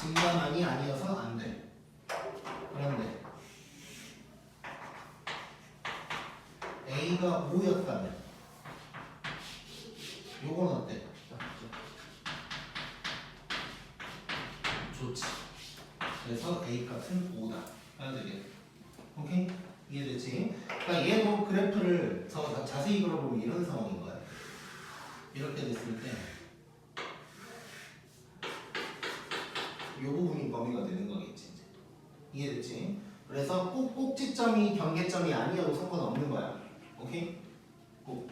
[SPEAKER 1] 증가만이 아니어서 안 돼. 그런데 A가 5였다면 요건 어때? 좋지. 그래서 A 값은 5다. 해야 되겠네. 오케이? 이해되지? 그러니까 얘도 그래프를 더 자세히 그려보면 이런 상황인 거야. 이렇게 됐을 때 이 부분이 범위가 되는 거겠지. 이제. 이해됐지? 그래서 꼭 꼭지점이 경계점이 아니어도 상관없는 거야. 오케이? 꼭.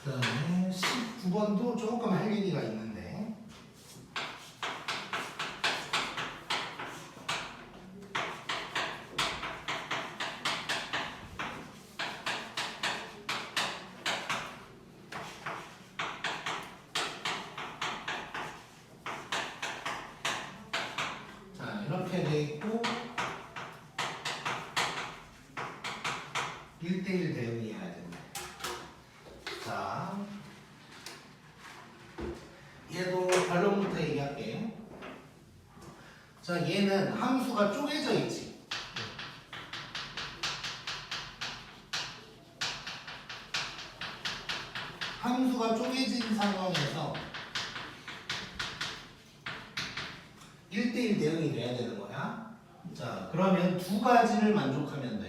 [SPEAKER 1] 그 다음에 19번도 조금 할 얘기가 있는데 자 이렇게 돼 있고 1대1 대응이 해야 된다. 자, 얘도 결론부터 얘기할게. 자, 얘는 함수가 쪼개져 있지. 함수가 쪼개진 상황에서 1대1 대응이 돼야 되는 거야. 자, 그러면 두 가지를 만족하면 돼.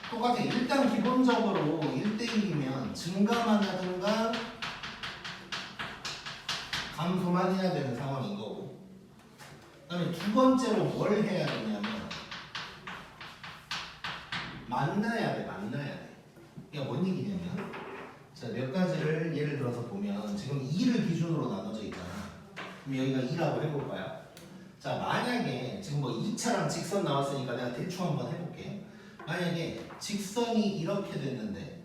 [SPEAKER 1] 똑같아. 일단 기본적으로 1대1이면 증가만 하든가 감소만 해야 되는 상황인 거고 그 다음에 두 번째로 뭘 해야 되냐면 만나야 돼. 이게 뭔 얘기냐면 자, 몇 가지를 예를 들어서 보면 지금 2를 기준으로 나눠져 있잖아. 그럼 여기가 2라고 해볼까요? 자, 만약에 지금 뭐 2차랑 직선 나왔으니까 내가 대충 한번 해볼게. 만약에 직선이 이렇게 됐는데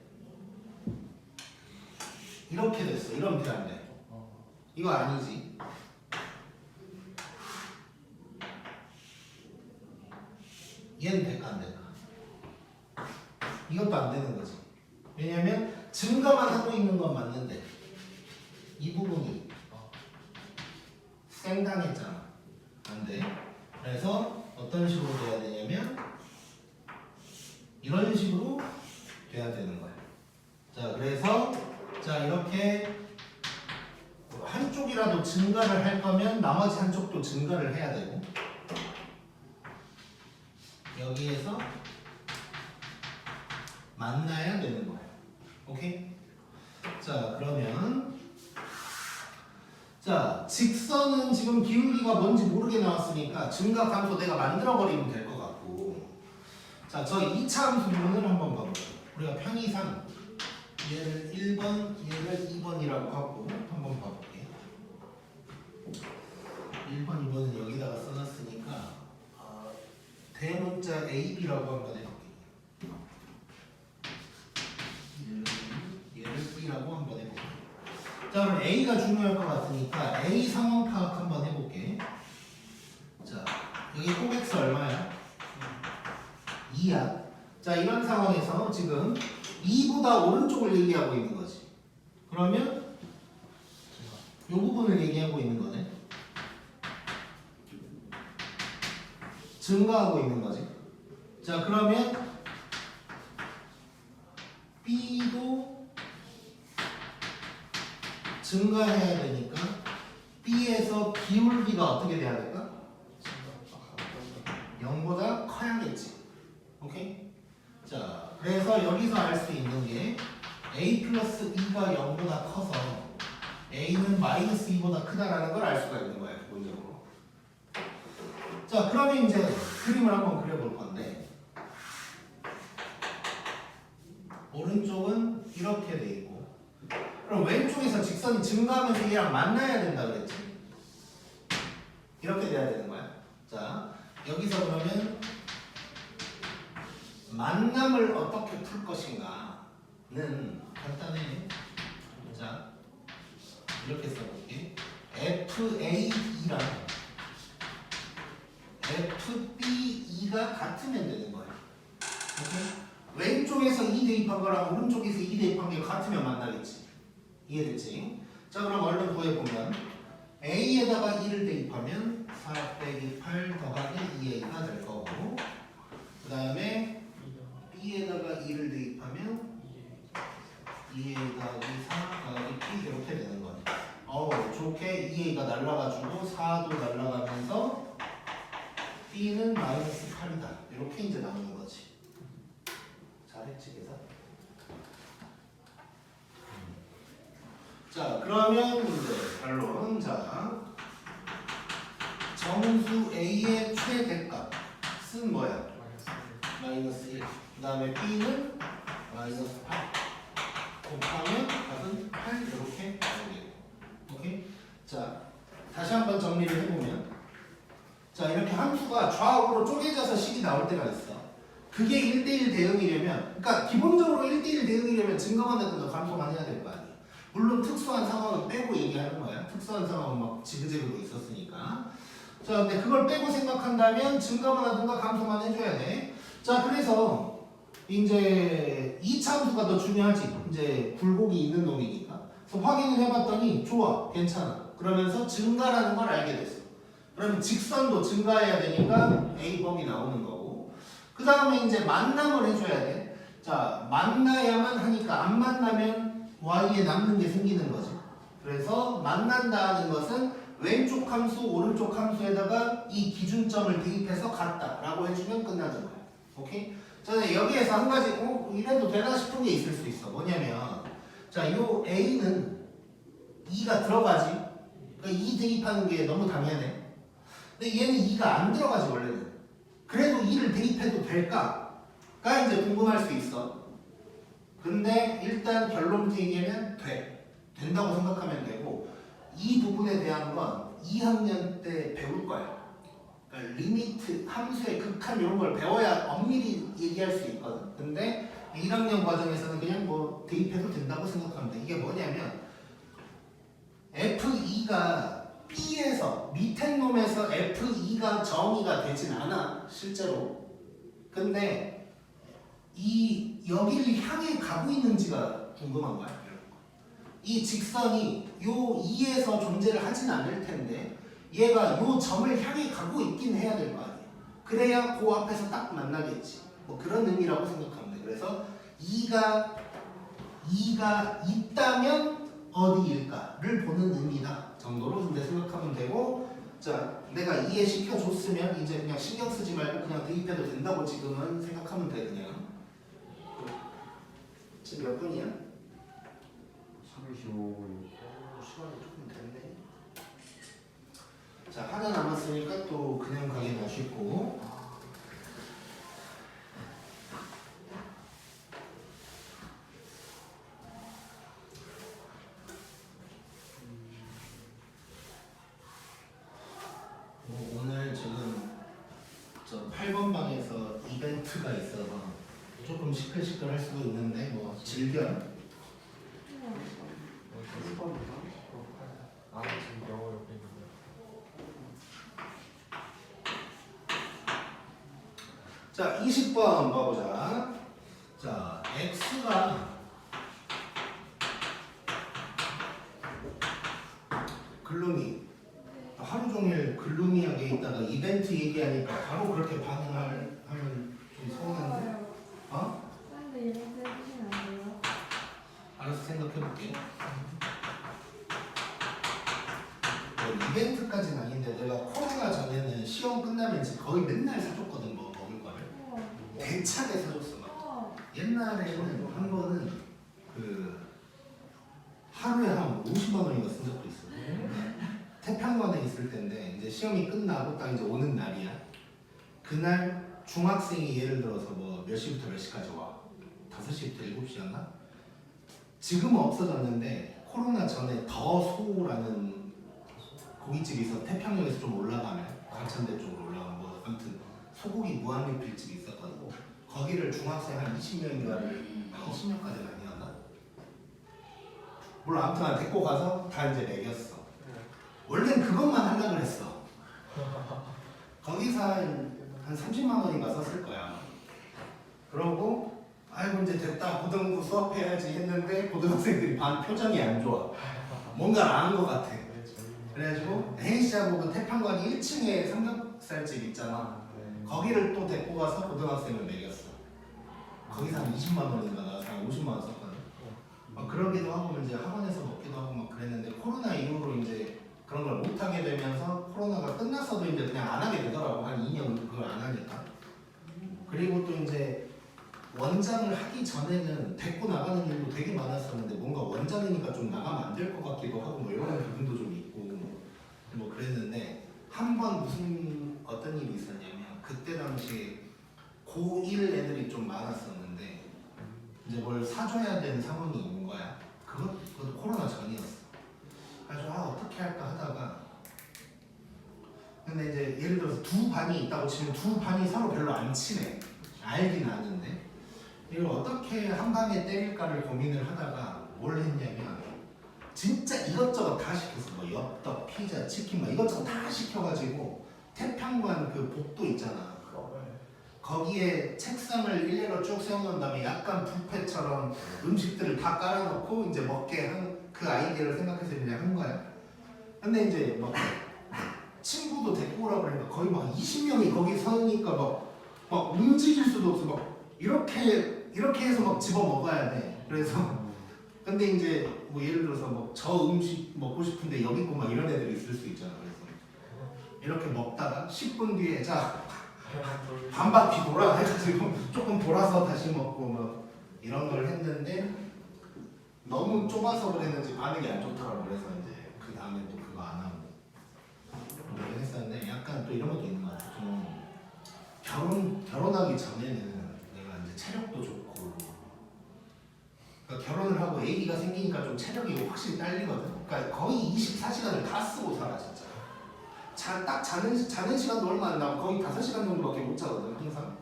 [SPEAKER 1] 이렇게 됐어. 이러면 돼, 안 돼? 이거 아니지. 얘는 될까 안 될까? 이것도 안 되는 거지. 왜냐면 증가만 하고 있는 건 맞는데 이 부분이 쌩당했잖아. 안 돼. 그래서 어떤 식으로 돼야 되냐면 이런 식으로 돼야 되는 거야. 자, 그래서 자 이렇게 한쪽이라도 증가를 할 거면 나머지 한쪽도 증가를 해야 되고 여기에서 만나야 되는 거야. 오케이? 자, 그러면 자, 직선은 지금 기울기가 뭔지 모르게 나왔으니까 증가 감소 내가 만들어 버리면 될 것 같고 자, 저 2차 함수 부분을 한번 봐볼게요. 우리가 편의상 얘를 1번, 얘를 2번이라고 하고 한번 봐볼게요. 1번, 2번은 여기다가 써놨으니까 대문자 AB라고 한번 해볼게요. 얘를 B라고 한번 해볼게요. 자, 그럼 A가 중요할 것 같으니까 A 상황 파악 한번 해볼게. 자, 여기 꼭X 얼마야? 2야. 자, 이런 상황에서 지금 2보다 오른쪽을 얘기하고 있는 거지. 그러면 이 부분을 얘기하고 있는 거네. 증가하고 있는 거지. 자, 그러면 B도 증가해야 되니까 B에서 기울기가 어떻게 돼야 될까? 0보다 커야겠지. 오케이? 자, 그래서 여기서 알 수 있는 게 A 플러스 2가 0보다 커서 A는 마이너스 2보다 크다라는 걸 알 수가 있는 거야, 기본적으로. 자, 그러면 이제 그림을 한번 그려볼 건데 오른쪽은 이렇게 돼 있고 그럼 왼쪽에서 직선이 증가하면서 얘랑 만나야 된다 그랬지? 이렇게 돼야 되는 거야. 자, 여기서 그러면 만남을 어떻게 풀 것인가는 간단해. 자, 이렇게 써볼게. FAE랑 FBE가 같으면 되는 거야. 오케이? 왼쪽에서 2 대입한 거랑 오른쪽에서 2 대입한 게 같으면 만나겠지. 이해됐지? 자, 그럼 얼른 구해보면 A에다가 2를 대입하면 4 빼기 8 더하기 2A가 될 거고 그 다음에 B에다가 2를 대입하면 2A 더하기 4 더하기 B 이렇게 되는 거네. 좋게 2A가 날라가지고 4도 날라가면서 B는 마이너스 8이다. 이렇게 이제 나오는 거지. 잘했지 계산? 자, 그러면 이제 결론. 자, 정수 A의 최대값은 뭐야? 마이너스 1. 그 다음에 B는 마이너스 8. 곱하면 답은 8 이렇게 나오게. 오케이? 자, 다시 한번 정리를 해보면 자, 이렇게 함수가 좌우로 쪼개져서 식이 나올 때가 있어. 그게 1대1 대응이려면 그러니까 기본적으로 1대1 대응이려면 증가만 해도 감소만 해야 될 거 아니야. 물론 특수한 상황은 빼고 얘기하는 거야. 특수한 상황은 막 지그재그로 있었으니까. 자, 근데 그걸 빼고 생각한다면 증가만 하든가 감소만 해줘야 돼. 자, 그래서 이제 2차 함수가 더 중요하지. 이제 굴곡이 있는 놈이니까. 그래서 확인을 해봤더니 좋아, 괜찮아. 그러면서 증가라는 걸 알게 됐어. 그러면 직선도 증가해야 되니까 A범이 나오는 거고. 그 다음에 이제 만남을 해줘야 돼. 자, 만나야만 하니까 안 만나면 Y에 남는 게 생기는 거지. 그래서 만난다는 것은 왼쪽 함수, 오른쪽 함수에다가 이 기준점을 대입해서 같다라고 해주면 끝나는 거야. 오케이? 자, 여기에서 한 가지 이래도 되나 싶은 게 있을 수 있어. 뭐냐면 자, 요 A는 2가 들어가지. 그러니까 2 대입하는 게 너무 당연해. 근데 얘는 2가 안 들어가지 원래는. 그래도 2를 대입해도 될까가 이제 궁금할 수 있어. 근데 일단 결론부터 얘기하면 돼. 된다고 생각하면 되고 이 부분에 대한 건 2학년 때 배울 거야. 그러니까 리미트, 함수의 극한 이런 걸 배워야 엄밀히 얘기할 수 있거든. 근데 1학년 과정에서는 그냥 뭐 대입해도 된다고 생각하면 돼. 이게 뭐냐면 F2가 B에서 밑에 놈에서 F2가 정의가 되진 않아 실제로. 근데 이 여기를 향해 가고 있는지가 궁금한 거야. 이 직선이 요 2에서 존재를 하진 않을 텐데 얘가 요 점을 향해 가고 있긴 해야 될 거 아니야. 그래야 그 앞에서 딱 만나겠지. 뭐 그런 의미라고 생각하면 돼. 그래서 2가 있다면 어디일까를 보는 의미다 정도로 근데 생각하면 되고. 자, 내가 이해시켜줬으면 이제 그냥 신경 쓰지 말고 그냥 대입해도 된다고 지금은 생각하면 돼. 그냥 지금 몇 분이야?
[SPEAKER 2] 35분.
[SPEAKER 1] 시간이 조금 됐네. 자, 하나 남았으니까 또 그냥 가긴 아쉽고. 오늘 지금 저 8번 방에서 이벤트가 있어서 조금 시끌시끌할 수도 있는데 뭐 즐겨.
[SPEAKER 3] 아, 지금 영어 옆에 있는데.
[SPEAKER 1] 자, 20번 봐보자. 자, X가 글루미 하루 종일 글루미하게 있다가 이벤트 얘기하니까 바로 그렇게 반응하면 좀 서운한데? 어?
[SPEAKER 4] 근데 이벤트 해주시면 안 돼요?
[SPEAKER 1] 알아서 생각해볼게. 이벤트까지는 아닌데 내가 코로나 전에는 시험 끝나면 거의 맨날 사줬거든. 뭐 먹을 거를 대차게 사줬어. 막 옛날에는 한 번은 그 하루에 한 50만 원인가 쓴 적도 있어. 태평관에 있을 때인데 이제 시험이 끝나고 딱 이제 오는 날이야. 그날 중학생이 예를 들어서 뭐 몇 시부터 몇 시까지 와? 5시부터 7시였나? 지금은 없어졌는데 코로나 전에 더 소라는 고깃집이 있어. 태평역에서 좀 올라가면 과천대 쪽으로 올라가면 뭐 아무튼 소고기 무한리필집이 있었거든. 거기를 중학생 한 20명인가를 20명까지는 아니었나? 몰라. 아무튼 데리고 가서 다 이제 먹였어. 원래는 그것만 하려고 했어. 거기서 한 30만 원인가 썼을 거야. 그러고 아이고 이제 됐다. 고등부 수업해야지 했는데 고등학생들이 반 표정이 안 좋아. 뭔가 안 것 같아. 그래가지고 A씨하고 그 태평관이 1층에 삼겹살집 있잖아. 거기를 또 데리고 가서 고등학생을 먹였어. 거기서 한 20만 원인가 나와서 한 50만 원 썼거든. 막 그러기도 하고 이제 학원에서 먹기도 하고 막 그랬는데 코로나 이후로 이제 그런 걸 못 하게 되면서 코로나가 끝났어도 이제 그냥 안 하게 되더라고. 한 2년 그걸 안 하니까. 그리고 또 이제 원장을 하기 전에는 데리고 나가는 일도 되게 많았었는데 뭔가 원장이니까 좀 나가면 안 될 것 같기도 하고 뭐 이런 부분도 좀 있고 뭐 그랬는데 한 번 무슨 어떤 일이 있었냐면 그때 당시에 고1 애들이 좀 많았었는데 이제 뭘 사줘야 되는 상황이 있는 거야. 그것도 코로나 전이었어. 그래서 어떻게 할까 하다가 근데 이제 예를 들어서 두 반이 있다고 치면 두 반이 서로 별로 안 친해. 알긴 아는데 이걸 어떻게 한 방에 때릴까를 고민을 하다가 뭘 했냐면 진짜 이것저것 다 시켰어. 뭐 엽떡, 피자, 치킨 막 이것저것 다 시켜가지고 태평관 그 복도 있잖아. 거기에 책상을 일례로 쭉 세워놓은 다음에 약간 뷔페처럼 음식들을 다 깔아놓고 이제 먹게 한 그 아이디어를 생각해서 그냥 한 거야. 근데 이제 막 친구도 데리고 오라고 그러니까 거의 막 20명이 거기 서니까 막 움직일 수도 없어. 막 이렇게 해서 막 집어 먹어야 돼. 그래서 근데 이제 뭐 예를 들어서 뭐 저 음식 먹고 싶은데 여기 있고 막 이런 애들이 있을 수 있잖아. 그래서 이렇게 먹다가 10분 뒤에 자 반 바퀴 돌아 해가지고 조금 돌아서 다시 먹고 뭐 이런 걸 했는데 너무 좁아서 그랬는지 반응이 안 좋더라고. 그래서 이제 그 다음에 또 그거 안 하고 그렇게 했었는데 약간 또 이런 것도 있는 것 같아. 좀 결혼하기 전에는 내가 이제 체력도 좋고 그러니까 결혼을 하고 애기가 생기니까 좀 체력이 확실히 딸리거든. 그러니까 거의 24시간을 다 쓰고 살아 진짜. 딱 자는 시간도 얼마 안 나고 거의 5시간 정도밖에 못 자거든 항상.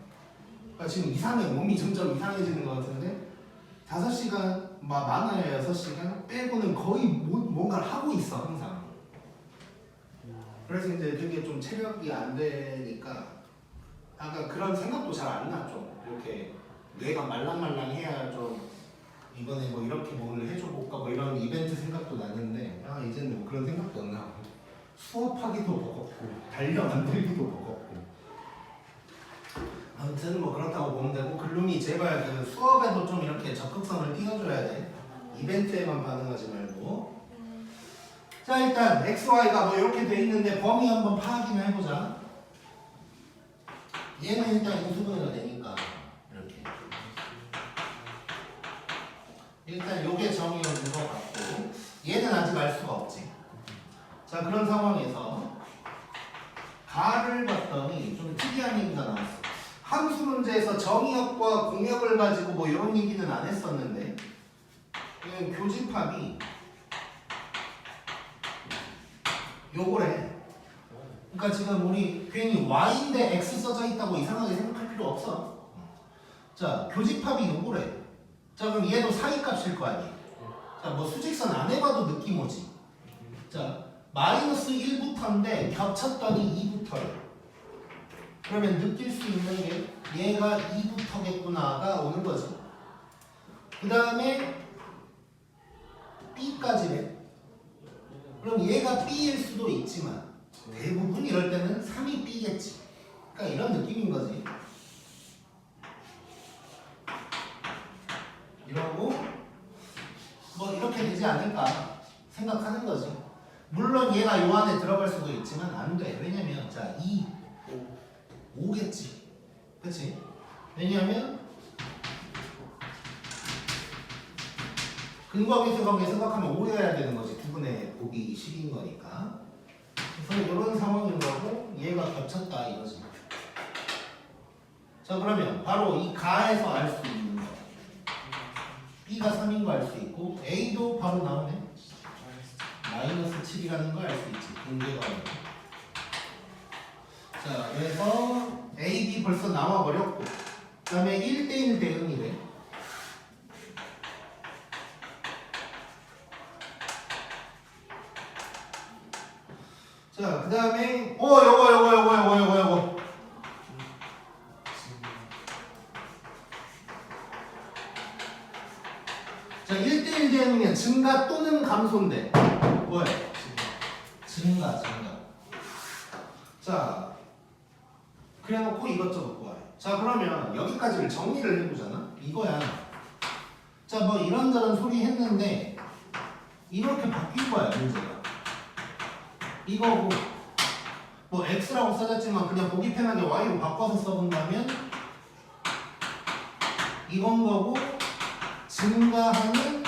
[SPEAKER 1] 그러니까 지금 이상해. 몸이 점점 이상해지는 것 같은데 5시간 많아야 6시간 빼고는 거의 뭔가를 하고 있어 항상. 그래서 이제 되게 좀 체력이 안 되니까 아까 그런 생각도 잘 안 나. 좀 이렇게 뇌가 말랑말랑해야 좀 이번에 뭐 이렇게 뭘 해줘볼까 뭐 이런 이벤트 생각도 나는데 이제는 뭐 그런 생각도 안 나고 수업하기도 버겁고 달력 만들기도 버겁고 아무튼 뭐 그렇다고 보면 되고 글룸이 제발 그 수업에도 좀 이렇게 적극성을 띄워줘야 돼. 이벤트에만 반응하지 말고. 자 일단 XY가 뭐 이렇게 돼 있는데 범위 한번 파악이나 해보자. 얘는 일단 인수분해가 되니까 이렇게 일단 요게 정의역인 것 같고 얘는 아직 알 수가 없지. 자 그런 상황에서 가를 봤더니 좀 특이한 얘기가 나왔어. 함수 문제에서 정의역과 공역을 가지고 뭐 이런 얘기는 안 했었는데 교집합이 요거래. 그러니까 지금 우리 괜히 y인데 x 써져 있다고 이상하게 생각할 필요 없어. 자 교집합이 요거래. 자 그럼 얘도 사이값일 거 아니야. 자 뭐 수직선 안 해봐도 느낌 오지. 자 마이너스 1부터인데 겹쳤더니 2부터래. 그러면 느낄 수 있는 게 얘가 2부터겠구나가 오는 거지. 그 다음에 B까지네. 그럼 얘가 B일 수도 있지만 대부분 이럴 때는 3이 B겠지. 그러니까 이런 느낌인 거지. 이러고 뭐 이렇게 되지 않을까 생각하는 거지. 물론 얘가 요 안에 들어갈 수도 있지만 안 돼. 왜냐면 자 2, 5겠지. 그치? 왜냐면 근거계수 관계 생각하면 5여야 되는 거지. 두분의 곱이 10인 거니까. 그래서 이런 상황인 거고 얘가 겹쳤다 이거지. 자 그러면 바로 이 가에서 알 수 있는 거 B가 3인 거 알 수 있고 A도 바로 나오네. 마이너스 7이라는 거 알 수 있지. 분계가 오네. 자 그래서 A, B 벌써 나와버렸고 그 다음에 1대1 대응이래. 자 그 다음에 요거 자 1대1 대응이면 증가 또는 감소인데 뭐예요? 증가. 자 그래놓고 이것저것 구하래. 자 그러면 여기까지를 정리를 해보잖아. 이거야. 자 뭐 이런저런 소리 했는데 이렇게 바뀐 거야 문제가. 이거고 뭐 x라고 써졌지만 그냥 보기 편하게 y로 바꿔서 써본다면 이건 거고 증가하는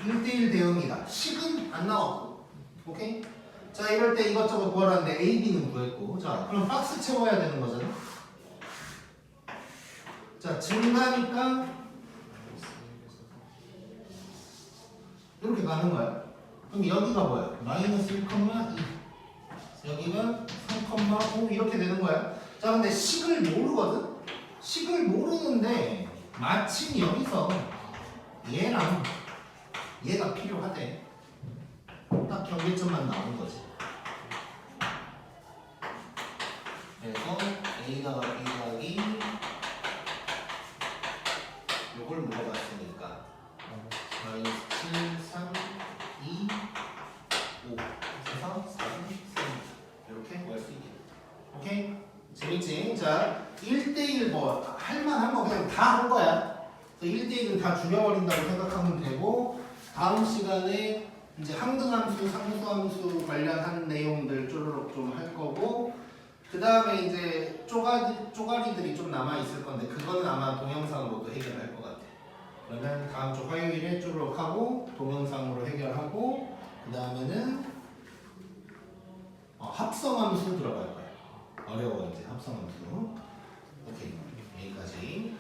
[SPEAKER 1] 1대1 대응이다. 식은 안 나왔고. 오케이? 자 이럴 때 이것저것 구하라는데 A, B는 구했고. 자 그럼 박스 채워야 되는 거잖아. 자 증가니까 이렇게 가는 거야. 그럼 여기가 뭐야? 마이너스 1,2 여기가 3,5 이렇게 되는 거야. 자 근데 식을 모르거든? 식을 모르는데 마침 여기서 얘랑 얘가 필요하대. 딱 경계점만 나오는 거지. 그래서 A 더하기 B 더하기 요걸 물어봤으니까 마이너스 7, 3, 2, 5 그래서 4, 3 이렇게 구할 수 있겠다. 오케이? 재밌지? 자 1대1 뭐 할만한 거 그냥 다 한 거야. 1대1은 다 죽여버린다고 생각하면 되고 다음 시간에 이제 항등함수, 상수함수 관련한 내용들 쪼르륵 좀 할 거고 그 다음에 이제 쪼가리들이 좀 남아 있을 건데 그거는 아마 동영상으로도 해결할 것 같아. 그러면 다음 주 화요일에 쪼르륵 하고 동영상으로 해결하고 그 다음에는 합성함수 들어갈 거야. 어려워 이제 합성함수. 오케이 여기까지.